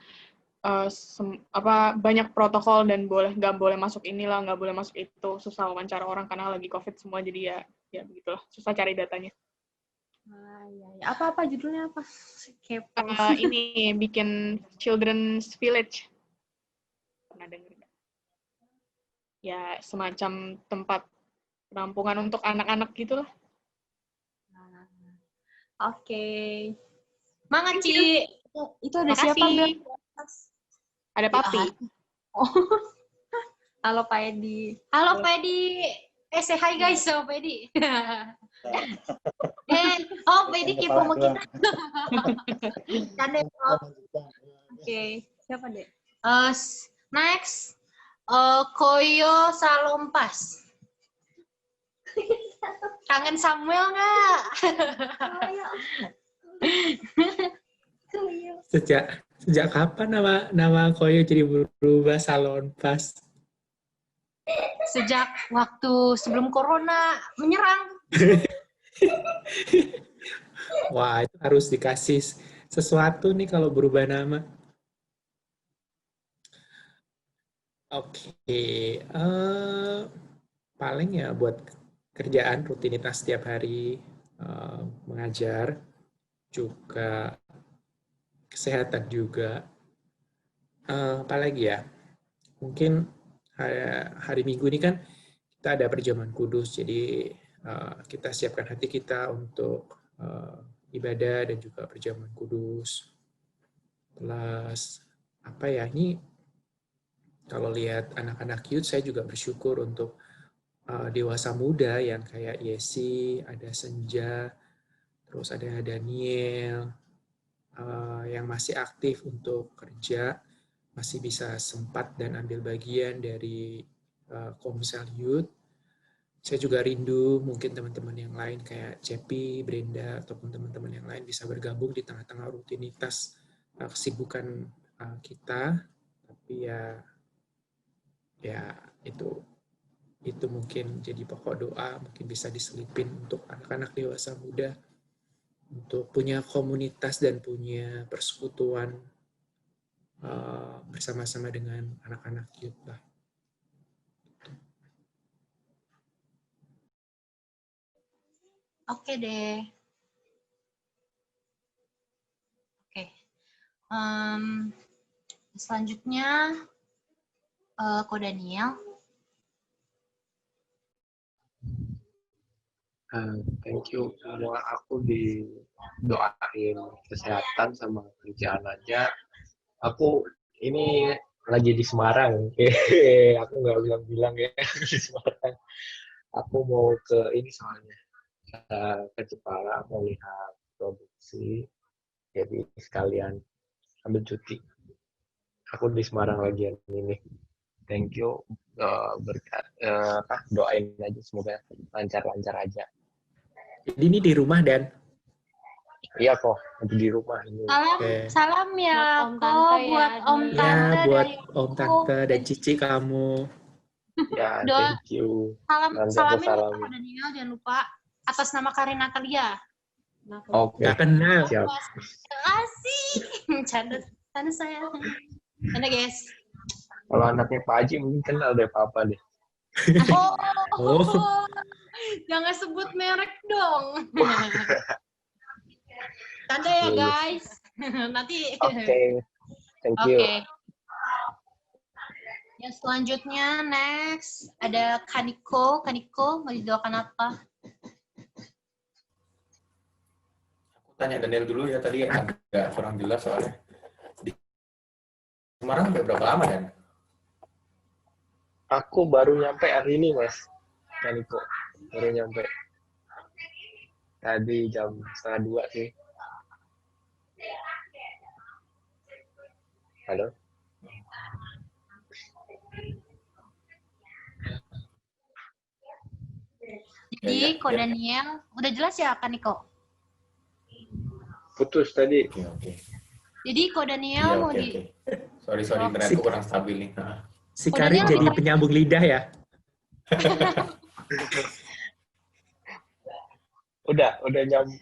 banyak protokol dan nggak boleh masuk inilah, nggak boleh masuk itu, susah wawancara orang karena lagi COVID semua, jadi ya begitulah, susah cari datanya. Iya. Apa judulnya apa? Kepo. Ini bikin Children's Village. Pernah dengar nggak? Ya, semacam tempat penampungan untuk anak-anak gitu lah. Oke. Mangat, Ci. Itu ada Makasih. siapa, Bel? Ada papi. Oh. Halo, Pak Edi. Halo, Pedi. Say hi guys, so Pedi. Pedi kepo sama kita. Canda. Oke. Siapa, Dek? Next, Koyo Salompas. Kangen Samuel nggak? Sejak kapan nama Koyo jadi berubah Salonpas? Sejak waktu sebelum corona menyerang. Wah, itu harus dikasih sesuatu nih kalau berubah nama. Oke, paling ya buat kerjaan rutinitas setiap hari, mengajar, juga kesehatan juga. Apalagi ya, mungkin hari Minggu ini kan kita ada perjamuan kudus, jadi kita siapkan hati kita untuk ibadah dan juga perjamuan kudus. Plus apa ya, ini kalau lihat anak-anak youth, saya juga bersyukur untuk dewasa muda yang kayak Yesi, ada Senja, terus ada Daniel, yang masih aktif untuk kerja, masih bisa sempat dan ambil bagian dari Komsel Youth. Saya juga rindu mungkin teman-teman yang lain kayak Cepi, Brenda, ataupun teman-teman yang lain bisa bergabung di tengah-tengah rutinitas kesibukan kita. Tapi ya itu mungkin jadi pokok doa, mungkin bisa diselipin untuk anak-anak dewasa muda untuk punya komunitas dan punya persekutuan bersama-sama dengan anak-anak youth lah. Oke deh. Oke. Selanjutnya, Ko Daniel. Thank you. Semua aku didoain kesehatan sama kerjaan aja. Aku ini lagi di Semarang. Aku nggak bilang-bilang ya di Semarang. Aku mau ke ini soalnya ke Jepara mau lihat produksi. Jadi sekalian ambil cuti. Aku di Semarang lagi ini. Thank you. Berkat doain aja semoga lancar-lancar aja. Jadi ini di rumah Dan? Iya kok, nanti di rumah ini. Salam ya Buat Om Ko, Tante ya, buat Om Adi. Tante Ya, buat dari Om Tante dan Cici kamu. Ya, thank you. Nanti aku salamin ya Ko salamin. Daniel, jangan lupa atas nama Karin Natalia. Oke. Nggak kenal. Siap. Terima kasih. Canda saya. Canda guys. Kalau anaknya Pak Haji mungkin kenal deh Papa deh. Oh. Jangan sebut merek dong. Canda ya guys. Nanti. Oke. Thank you. Oke. Yang selanjutnya next ada Kaniko. Kaniko mau didoakan apa? Aku tanya Daniel dulu ya, tadi agak kurang jelas soalnya. Di Semarang udah berapa lama Dan? Aku baru nyampe hari ini Mas. Kaniko. Baru nyampe. Tadi jam 1:30 sih. Halo? Jadi Ko Daniel, udah jelas ya Kaniko? Putus tadi. Oke. Jadi Ko Daniel mau di... Sorry, internetku kurang stabil nih. Si Karin jadi penyambung lidah ya? Udah nyambung.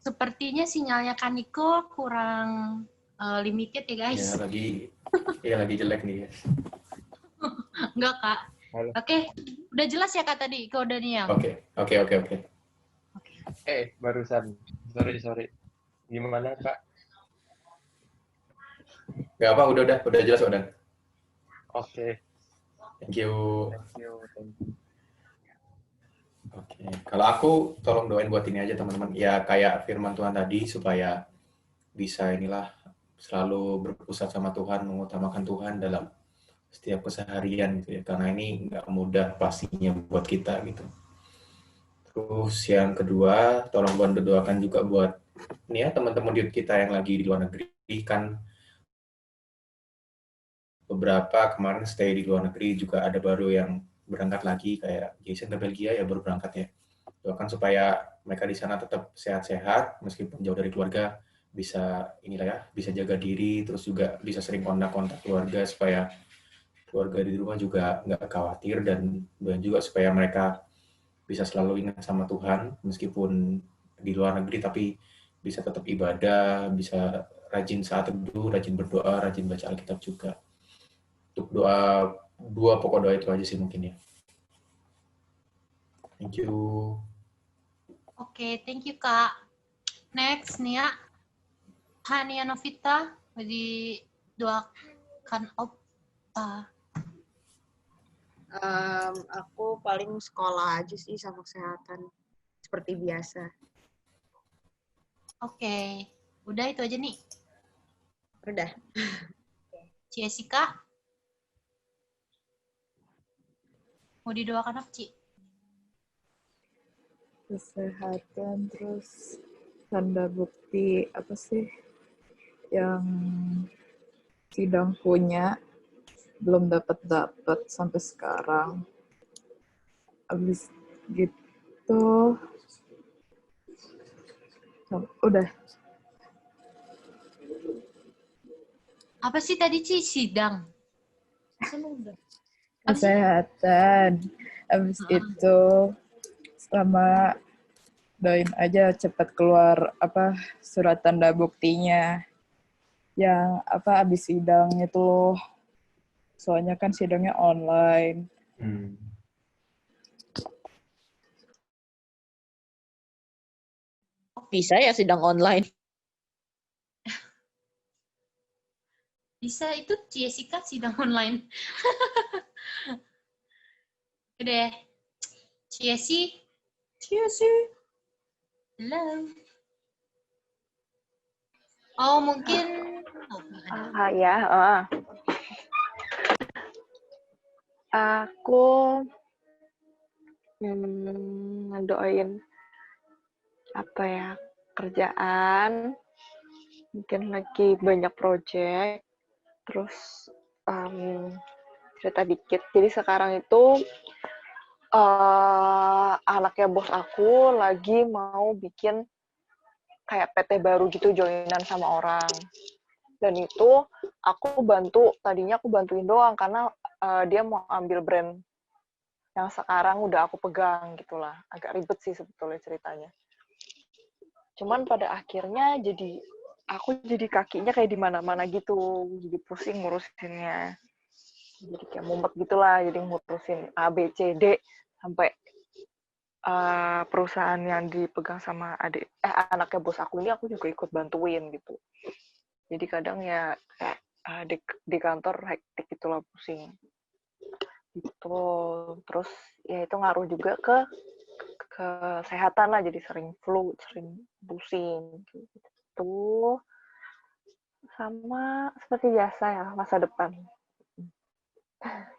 Sepertinya sinyalnya Kaniko kurang limited ya guys. Ya lagi jelek nih guys. Enggak Kak. Oke, udah jelas ya Kak tadi Ko Daniel? Oke. Barusan. Sorry. Gimana Kak? Gak apa, udah jelas udah. Oke. Thank you. Oke, kalau aku tolong doain buat ini aja teman-teman. Ya kayak firman Tuhan tadi supaya bisa selalu berpusat sama Tuhan, mengutamakan Tuhan dalam setiap keseharian gitu ya. Karena ini nggak mudah pastinya buat kita gitu. Terus yang kedua, tolong Tuhan berdoakan juga buat ini ya teman-teman youth kita yang lagi di luar negeri kan. Beberapa kemarin stay di luar negeri juga ada baru yang berangkat lagi kayak Jason ke Belgia ya baru berangkat ya. Doakan supaya mereka di sana tetap sehat-sehat meskipun jauh dari keluarga, bisa bisa jaga diri, terus juga bisa sering kontak keluarga supaya keluarga di rumah juga nggak khawatir, dan juga supaya mereka bisa selalu ingat sama Tuhan meskipun di luar negeri tapi bisa tetap ibadah, bisa rajin saat teduh, rajin berdoa, rajin baca Alkitab juga. Untuk dua pokok doa itu aja sih mungkin ya. Thank you. Oke, thank you Kak. Next Nia, Hania Novita mau didoakan apa? Aku paling sekolah aja sih sama kesehatan seperti biasa. Oke, udah itu aja nih. Udah. Jessica, mau didoakan apa Ci? Kesehatan, terus tanda bukti apa sih yang sidang punya belum dapat sampai sekarang. Habis gitu udah. Apa sih tadi Ci? Sidang. Kesehatan. Habis itu sama doain aja cepat keluar surat tanda buktinya yang habis sidang itu loh. Soalnya kan sidangnya online. Bisa ya sidang online? Bisa, itu Jessica sidang online. Udah. Ciesi. Hello. Oh, mungkin Aku ngedoain kerjaan, mungkin lagi banyak project, terus cerita dikit. Jadi sekarang itu anaknya bos aku lagi mau bikin kayak PT baru gitu, joinan sama orang. Dan itu tadinya aku bantuin doang karena dia mau ambil brand yang sekarang udah aku pegang gitulah. Agak ribet sih sebetulnya ceritanya. Cuman pada akhirnya aku jadi kakinya kayak di mana-mana gitu, jadi pusing ngurusinnya. Jadi kayak mumet gitulah, jadi ngurusin A, B, C, D sampai perusahaan yang dipegang sama anaknya bos aku ini aku juga ikut bantuin gitu. Jadi kadang ya di kantor hektik gitulah, pusing gitu. Terus ya itu ngaruh juga ke kesehatan lah, jadi sering flu, sering pusing gitu. Sama seperti biasa ya, masa depan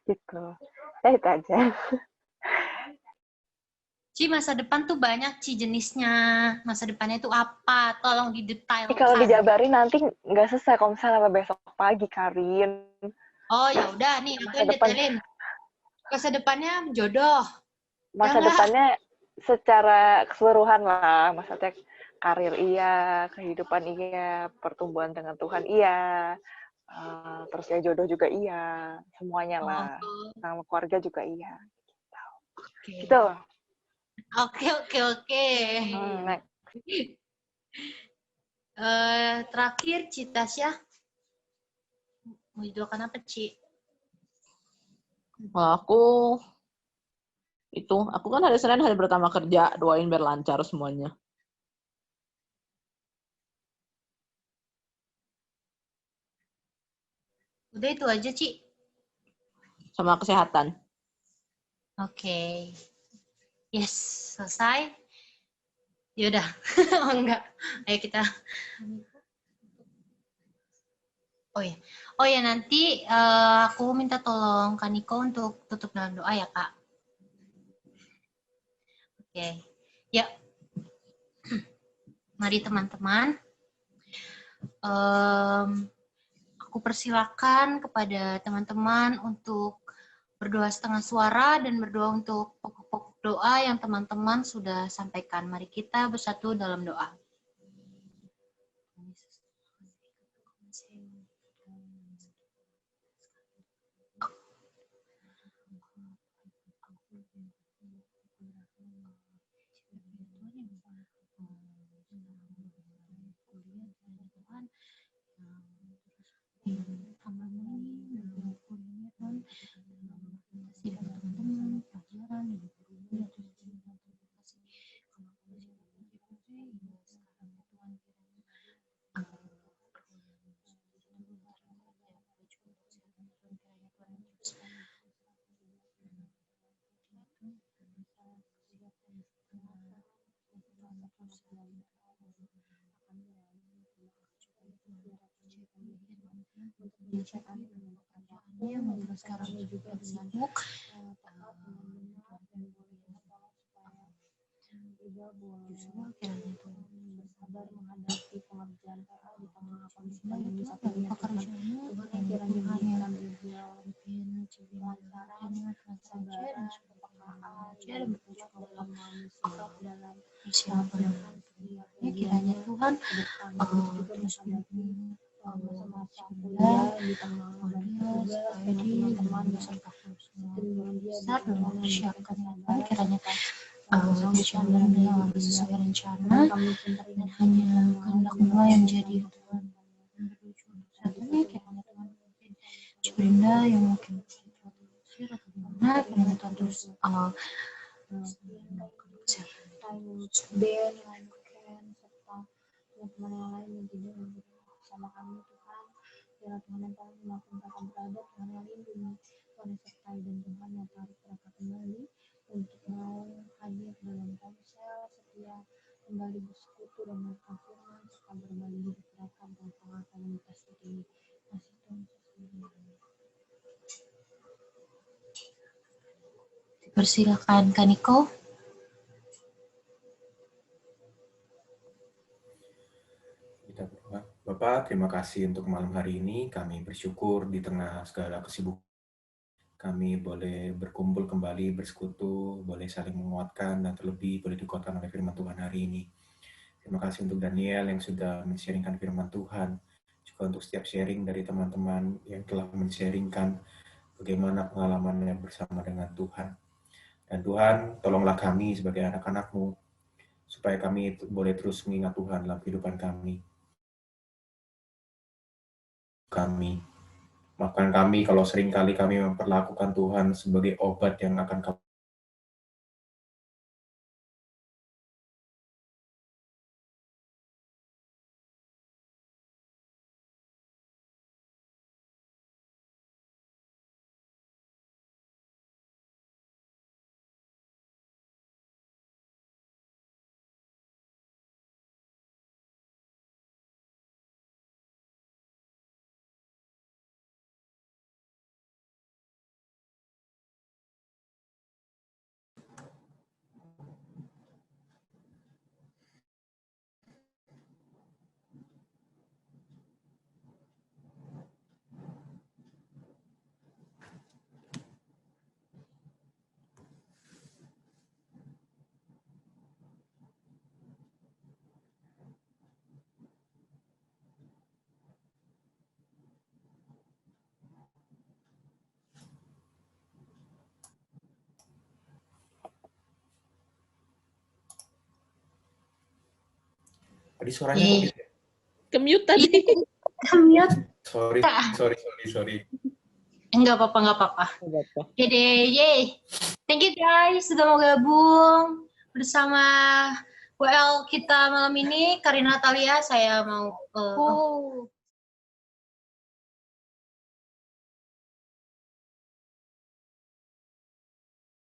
gitu. Ya itu aja. Ci, masa depan tuh banyak Ci jenisnya. Masa depannya itu apa? Tolong didetailkan. Kalau dijabarin nanti nggak selesai kalau misalnya sampai besok pagi, Karin. Oh ya udah nih, aku yang detailin. Masa depannya jodoh. Masa depannya secara keseluruhan lah, maksudnya karir iya, kehidupan iya, pertumbuhan dengan Tuhan iya, terus ya jodoh juga iya, semuanya lah, sama keluarga juga iya. Gitu. Oke. Terakhir Cita Tasya. Mau judulkan apa, Ci? Aku kan hari Senin hari pertama kerja, doain biar lancar semuanya. Udah itu aja, Ci. Sama kesehatan. Oke. Yes, selesai. Yaudah. Oh enggak. Ayo kita. Oh ya, nanti aku minta tolong Kak Niko untuk tutup dalam doa ya, Kak. Oke. Ya. Mari teman-teman. Aku persilakan kepada teman-teman untuk berdoa setengah suara dan berdoa untuk pokok-pokok doa yang teman-teman sudah sampaikan. Mari kita bersatu dalam doa. Sekarang juga sibuk. Justru kiranya Tuhan sabar menghadapi pengerjaan PA di tengah kondisi pandemi saat ini. Tuhan yang kiranya memberikan juga kelancaran, kesabaran, kepekaan, dan berjuang dalam dalam persiapan setiapnya. Kiranya Tuhan terus mendukung masa-masa kuliah di tengah banyak teman-teman beserta dengan besar dan mempersiapkan Tuhan. Kiranya berjalan dengan sesuai rencana dan hanya kehendak Allah yang jadi Tuhan. Satunya kiranya Tuhan mungkin Curinda yang mungkin karena kiranya Tuhan terus Ben, Ken, serta teman-teman yang lain yang tidak bersama kami Tuhan. Biarlah Tuhan yang tahu dimanapun mereka berada, Tuhan yang lindungi, Tuhan yang sertai, dan Tuhan yang tarik mereka kembali untuk mau hadir dalam ponsel setia, kembali bersekutu dan melakukan firman serta berbagi hidup mereka dalam tengah komunitas ini. Masih Tuhan dipersilakan Kaniko. Kita berdoa. Bapak, terima kasih untuk malam hari ini. Kami bersyukur di tengah segala kesibukan kami boleh berkumpul kembali, bersekutu, boleh saling menguatkan, dan terlebih boleh dikuatkan oleh firman Tuhan hari ini. Terima kasih untuk Daniel yang sudah men-sharingkan firman Tuhan, juga untuk setiap sharing dari teman-teman yang telah men-sharingkan bagaimana pengalamannya bersama dengan Tuhan. Dan Tuhan, tolonglah kami sebagai anak-anak-Mu, supaya kami boleh terus mengingat Tuhan dalam kehidupan kami. Maafkan kami kalau seringkali kami memperlakukan Tuhan sebagai obat yang akan kami tadi suaranya kok gitu ya? Ke-mute tadi. Ke-mute. Sorry. Enggak apa-apa. Oke deh, yay. Thank you guys sudah mau gabung bersama WL kita malam ini. Karina Natalia, saya mau